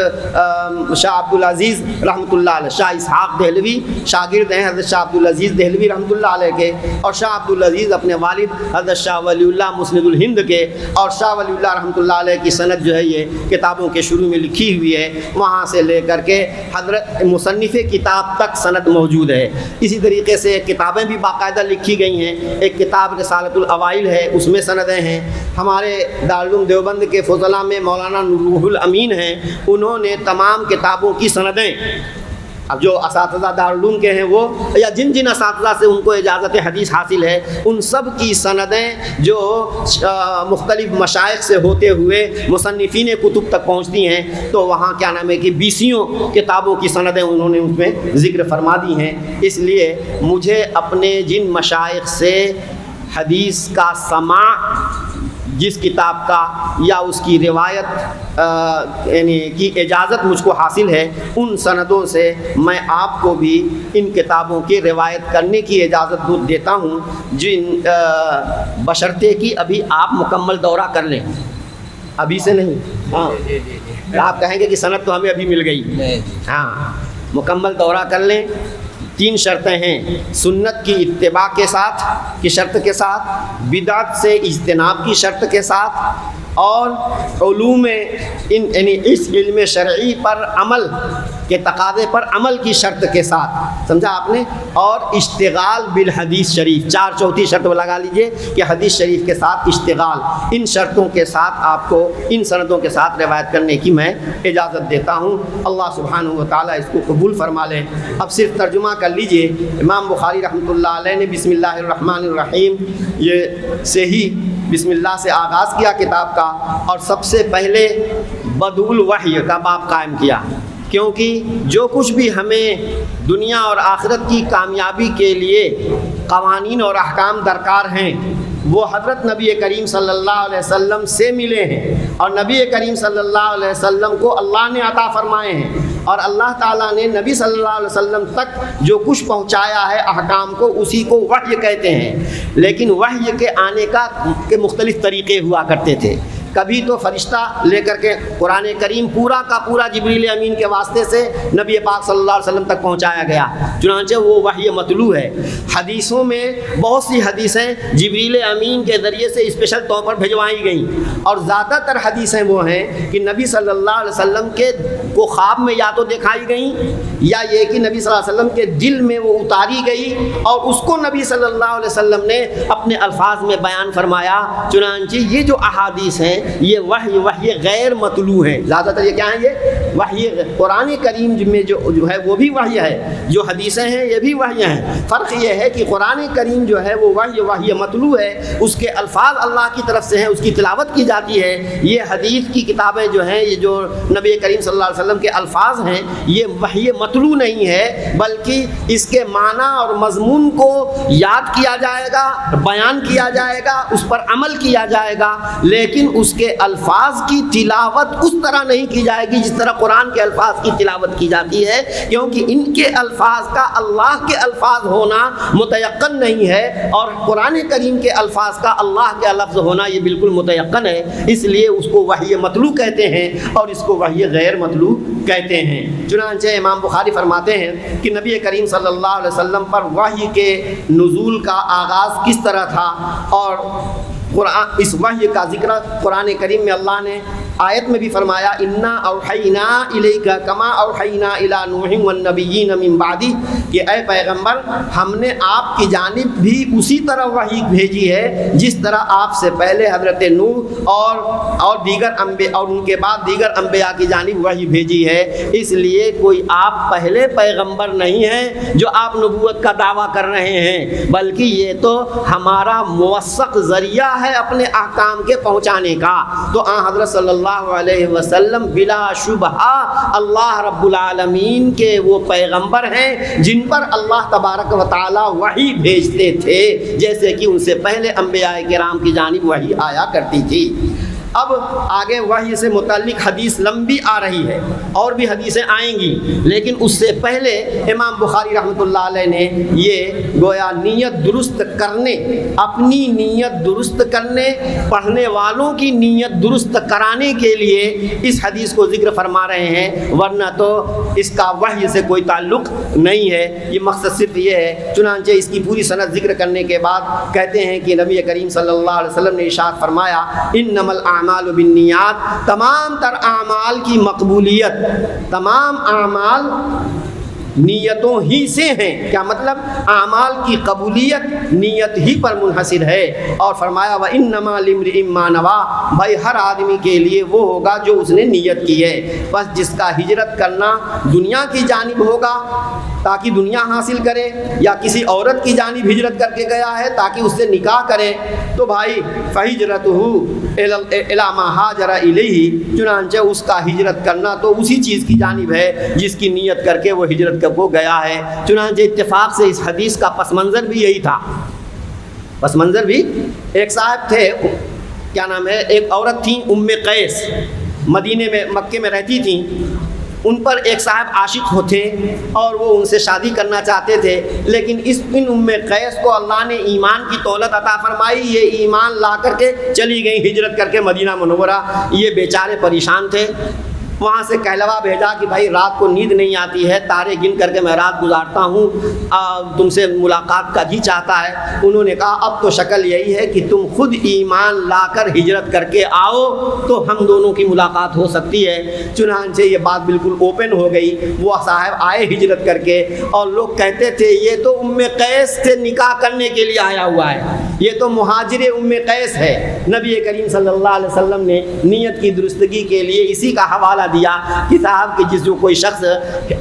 شاہ عبدالعزیز رحمۃ اللہ علیہ شاہ اسحاق دہلوی شاگرد ہیں حضرت شاہ عبدالعزیز دہلوی رحمۃ اللہ علیہ کے، اور شاہ عبدالعزیز اپنے والد حضرت شاہ ولی اللہ مسند الہند کے، اور شاہ ولی اللہ رحمۃ اللہ علیہ کی سند جو ہے یہ کتابوں کے شروع میں لکھی ہوئی ہے، وہاں سے لے کر کے حضرت مصنف کتاب تک سند موجود ہے۔ اسی طریقے سے کتابیں بھی باقاعدہ لکھی گئی ہیں، ایک کتاب رسالۃ الاوائل ہے، اس میں سندیں ہیں۔ ہمارے دارالعلوم دیوبند کے فضلاء میں مولانا روح الامین ہیں، انہوں نے تمام کتابوں کی سندیں، اب جو اساتذہ دارالعلوم کے ہیں وہ یا جن جن اساتذہ سے ان کو اجازت حدیث حاصل ہے، ان سب کی سندیں جو مختلف مشائخ سے ہوتے ہوئے مصنفین کتب تک پہنچتی ہیں، تو وہاں کیا نام ہے کہ 20 کتابوں کی سندیں انہوں نے اس میں ذکر فرما دی ہیں۔ اس لیے مجھے اپنے جن مشائخ سے حدیث کا سماع، جس کتاب کا یا اس کی روایت یعنی کی اجازت مجھ کو حاصل ہے، ان سندوں سے میں آپ کو بھی ان کتابوں کی روایت کرنے کی اجازت دیتا ہوں، جن بشرطے کہ ابھی آپ مکمل دورہ کر لیں، ابھی سے نہیں۔ ہاں آپ کہیں گے کہ سند تو ہمیں ابھی مل گئی، ہاں مکمل دورہ کر لیں۔ 3 شرطیں ہیں، سنت کی اتباع کے ساتھ کی شرط کے ساتھ، بدعت سے اجتناب کی شرط کے ساتھ، اور علوم یعنی اس علم شرعی پر عمل کے تقاضے پر عمل کی شرط کے ساتھ، سمجھا آپ نے، اور اشتغال بالحدیث شریف، 4 چوتھی شرط لگا لیجئے کہ حدیث شریف کے ساتھ اشتغال، ان شرطوں کے ساتھ آپ کو ان سندوں کے ساتھ روایت کرنے کی میں اجازت دیتا ہوں۔ اللہ سبحانہ و تعالیٰ اس کو قبول فرما لے۔ اب صرف ترجمہ کر لیجئے۔ امام بخاری رحمۃ اللہ علیہ نے بسم اللہ الرحمن الرحیم یہ سے ہی بسم اللہ سے آغاز کیا کتاب کا، اور سب سے پہلے بدء الوحی کا باب قائم کیا، کیونکہ جو کچھ بھی ہمیں دنیا اور آخرت کی کامیابی کے لیے قوانین اور احکام درکار ہیں، وہ حضرت نبی کریم صلی اللہ علیہ وسلم سے ملے ہیں، اور نبی کریم صلی اللہ علیہ وسلم کو اللہ نے عطا فرمائے ہیں، اور اللہ تعالیٰ نے نبی صلی اللہ علیہ وسلم تک جو کچھ پہنچایا ہے احکام کو، اسی کو وحی کہتے ہیں۔ لیکن وحی کے آنے کے مختلف طریقے ہوا کرتے تھے۔ کبھی تو فرشتہ لے کر کے قرآن کریم پورا کا پورا جبریل امین کے واسطے سے نبی پاک صلی اللہ علیہ وسلم تک پہنچایا گیا، چنانچہ وہ وحی مطلوع ہے۔ حدیثوں میں بہت سی حدیثیں جبریل امین کے ذریعے سے اسپیشل طور پر بھجوائی گئیں، اور زیادہ تر حدیثیں وہ ہیں کہ نبی صلی اللہ علیہ وسلم کے کو خواب میں یا تو دکھائی گئیں، یا یہ کہ نبی صلی اللہ علیہ وسلم کے دل میں وہ اتاری گئی، اور اس کو نبی صلی اللہ علیہ وسلم نے اپنے الفاظ میں بیان فرمایا۔ چنانچہ یہ جو احادیث ہیں یہ وحی غیر مطلوع ہے، زیادہ تر یہ کیا ہیں، یہ وحی قرآن کریم میں جو ہے وہ بھی وحی ہے، جو حدیثیں ہیں یہ بھی وحی ہیں۔ فرق یہ ہے کہ قرآن کریم جو ہے وہ وحی مطلوع ہے، اس کے الفاظ اللہ کی طرف سے ہیں، اس کی تلاوت کی جاتی ہے۔ یہ حدیث کی کتابیں جو ہیں، یہ جو نبی کریم صلی اللہ علیہ وسلم کے الفاظ ہیں، یہ وحی مطلوع نہیں ہے، بلکہ اس کے معنی اور مضمون کو یاد کیا جائے گا، بیان کیا جائے گا، اس پر عمل کیا جائے گا، لیکن اس کے الفاظ کی تلاوت اس طرح نہیں کی جائے گی جس طرح قرآن کے الفاظ کی تلاوت کی جاتی ہے، کیونکہ ان کے الفاظ کا اللہ کے الفاظ ہونا متیقن نہیں ہے، اور قرآن کریم کے الفاظ کا اللہ کے لفظ ہونا یہ بالکل متیقن ہے۔ اس لیے اس کو وحی مطلوع کہتے ہیں، اور اس کو وحی غیر مطلوع کہتے ہیں۔ چنانچہ امام بخاری فرماتے ہیں کہ نبی کریم صلی اللہ علیہ وسلم پر وحی کے نزول کا آغاز کس طرح تھا، اور اس وحی کا ذکر قرآن کریم میں اللہ نے آیت میں بھی فرمایا انا اوحینا الیک کما اوحینا الی نوح والنبیین من بعدہ کہ اے پیغمبر ہم نے آپ کی جانب بھی اسی طرح وحی بھیجی ہے جس طرح آپ سے پہلے حضرت نوح اور دیگر انبیاء اور ان کے بعد دیگر انبیاء کی جانب وحی بھیجی ہے۔ اس لیے کوئی آپ پہلے پیغمبر نہیں ہیں جو آپ نبوت کا دعویٰ کر رہے ہیں، بلکہ یہ تو ہمارا موثق ذریعہ ہے اپنے احکام کے پہنچانے کا۔ تو حضرت صلی اللہ علیہ وسلم بلا شبہ اللہ رب العالمین کے وہ پیغمبر ہیں جن پر اللہ تبارک و تعالی وحی بھیجتے تھے، جیسے کہ ان سے پہلے انبیاء کرام کی جانب وحی آیا کرتی تھی۔ اب آگے وحی سے متعلق حدیث لمبی آ رہی ہے، اور بھی حدیثیں آئیں گی، لیکن اس سے پہلے امام بخاری رحمۃ اللہ علیہ نے یہ گویا نیت درست کرنے، اپنی نیت درست کرنے، پڑھنے والوں کی نیت درست کرانے کے لیے اس حدیث کو ذکر فرما رہے ہیں، ورنہ تو اس کا وحی سے کوئی تعلق نہیں ہے۔ یہ مقصد صرف یہ ہے۔ چنانچہ اس کی پوری سند ذکر کرنے کے بعد کہتے ہیں کہ نبی کریم صلی اللہ علیہ وسلم نے ارشاد فرمایا انما الاعمال بالنیات، تمام تر اعمال کی مقبولیت، تمام اعمال نیتوں ہی سے ہیں۔ کیا مطلب؟ اعمال کی قبولیت نیت ہی پر منحصر ہے۔ اور فرمایا وَإِنَّمَا لِامْرِئٍ مَّا نَوَىٰ، بھائی ہر آدمی کے لیے وہ ہوگا جو اس نے نیت کی ہے۔ بس جس کا ہجرت کرنا دنیا کی جانب ہوگا تاکہ دنیا حاصل کرے، یا کسی عورت کی جانب ہجرت کر کے گیا ہے تاکہ اس سے نکاح کرے، تو بھائی فَهِجْرَتُهُ إِلَىٰ مَا هَاجَرَ إِلَيْهِ، چنانچہ اس کا ہجرت کرنا تو اسی چیز کی جانب ہے جس کی نیت کر کے وہ ہجرت وہ گیا ہے۔ چنانچہ اتفاق سے اس حدیث کا پس منظر بھی یہی تھا۔ پس منظر بھی ایک صاحب تھے، کیا نام ہے، ایک عورت تھیں ام قیس، مدینے میں مکے میں رہتی تھیں۔ ان پر ایک صاحب عاشق ہوتے اور وہ ان سے شادی کرنا چاہتے تھے، لیکن ان ام قیس کو اللہ نے ایمان کی دولت عطا فرمائی، یہ ایمان لا کر کے چلی گئی ہجرت کر کے مدینہ منورہ۔ یہ بیچارے پریشان تھے، وہاں سے کہلوا بھیجا کہ بھائی رات کو نیند نہیں آتی ہے، تارے گن کر کے میں رات گزارتا ہوں، تم سے ملاقات کا جی چاہتا ہے۔ انہوں نے کہا اب تو شکل یہی ہے کہ تم خود ایمان لا کر ہجرت کر کے آؤ تو ہم دونوں کی ملاقات ہو سکتی ہے۔ چنانچہ یہ بات بالکل اوپن ہو گئی، وہ صاحب آئے ہجرت کر کے، اور لوگ کہتے تھے یہ تو ام قیس سے نکاح کرنے کے لیے آیا ہوا ہے، یہ تو مہاجر ام قیس ہے۔ نبی کریم صلی اللہ علیہ وسلم نے نیت کی درستگی کے لیے اسی کا حوالہ دیا کہ صاحب کہ جو کوئی شخص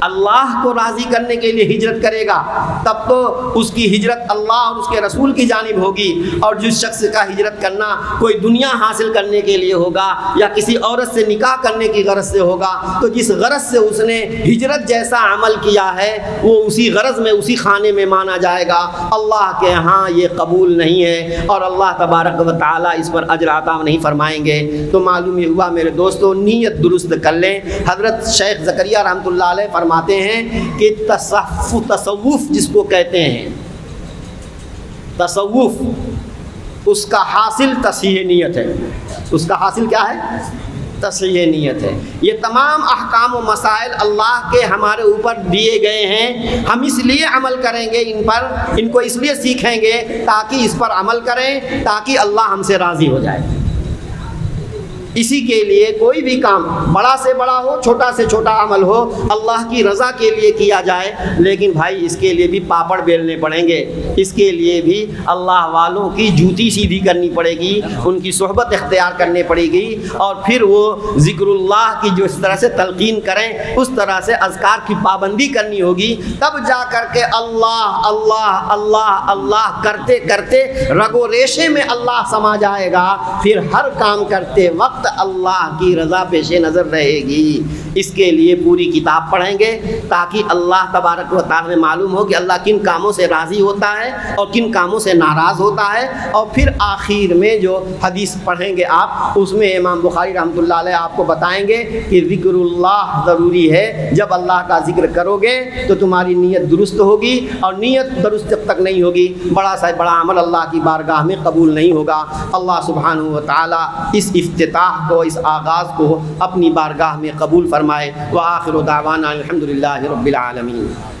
اللہ کو راضی کرنے کے لیے ہجرت کرے گا تب تو اس کی ہجرت اللہ اور اس کے رسول کی جانب ہوگی، اور جس شخص کا ہجرت کرنا کوئی دنیا حاصل کرنے کے لیے ہوگا یا کسی عورت سے نکاح کرنے کی غرض سے ہوگا، تو جس غرض سے اس نے ہجرت جیسا عمل کیا ہے وہ اسی غرض میں، اسی خانے میں مانا جائے گا۔ اللہ کے ہاں یہ قبول نہیں ہے، اور اللہ تبارک و تعالیٰ اس پر اجر عطا نہیں فرمائیں گے۔ تو معلوم یہ ہوا میرے دوستو، نیت درست کر لیں۔ حضرت شیخ زکریا رحمۃ اللہ علیہ فرماتے ہیں کہ تصوف جس کو کہتے ہیں، تصوف اس کا حاصل تصحیح نیت ہے۔ اس کا حاصل کیا ہے؟ تصحیح نیت ہے۔ یہ تمام احکام و مسائل اللہ کے ہمارے اوپر دیے گئے ہیں، ہم اس لیے عمل کریں گے ان پر، ان کو اس لیے سیکھیں گے تاکہ اس پر عمل کریں، تاکہ اللہ ہم سے راضی ہو جائے۔ اسی کے لیے کوئی بھی کام بڑا سے بڑا ہو، چھوٹا سے چھوٹا عمل ہو، اللہ کی رضا کے لیے کیا جائے، لیکن بھائی اس کے لیے بھی پاپڑ بیلنے پڑیں گے، اس کے لیے بھی اللہ والوں کی جوتی سیدھی کرنی پڑے گی، ان کی صحبت اختیار کرنی پڑے گی، اور پھر وہ ذکر اللہ کی جو اس طرح سے تلقین کریں اس طرح سے اذکار کی پابندی کرنی ہوگی، تب جا کر کے اللہ اللہ اللہ اللہ کرتے کرتے رگ و ریشے میں اللہ سما جائے گا، پھر ہر کام کرتے وقت اللہ کی رضا پیش نظر رہے گی۔ اس کے لیے پوری کتاب پڑھیں گے تاکہ اللہ تبارک و تعالی میں معلوم ہو کہ اللہ کن کاموں سے راضی ہوتا ہے اور کن کاموں سے ناراض ہوتا ہے، اور پھر آخر میں جو حدیث پڑھیں گے آپ، اس میں امام بخاری رحمۃ اللہ علیہ آپ کو بتائیں گے کہ ذکر اللہ ضروری ہے۔ جب اللہ کا ذکر کرو گے تو تمہاری نیت درست ہوگی، اور نیت درست جب تک نہیں ہوگی بڑا سے بڑا عمل اللہ کی بارگاہ میں قبول نہیں ہوگا۔ اللہ سبحانہ و تعالی اس افتتاح کو، اس آغاز کو اپنی بارگاہ میں قبول فرمائے۔ وآخر دعوانا الحمدللہ رب العالمین۔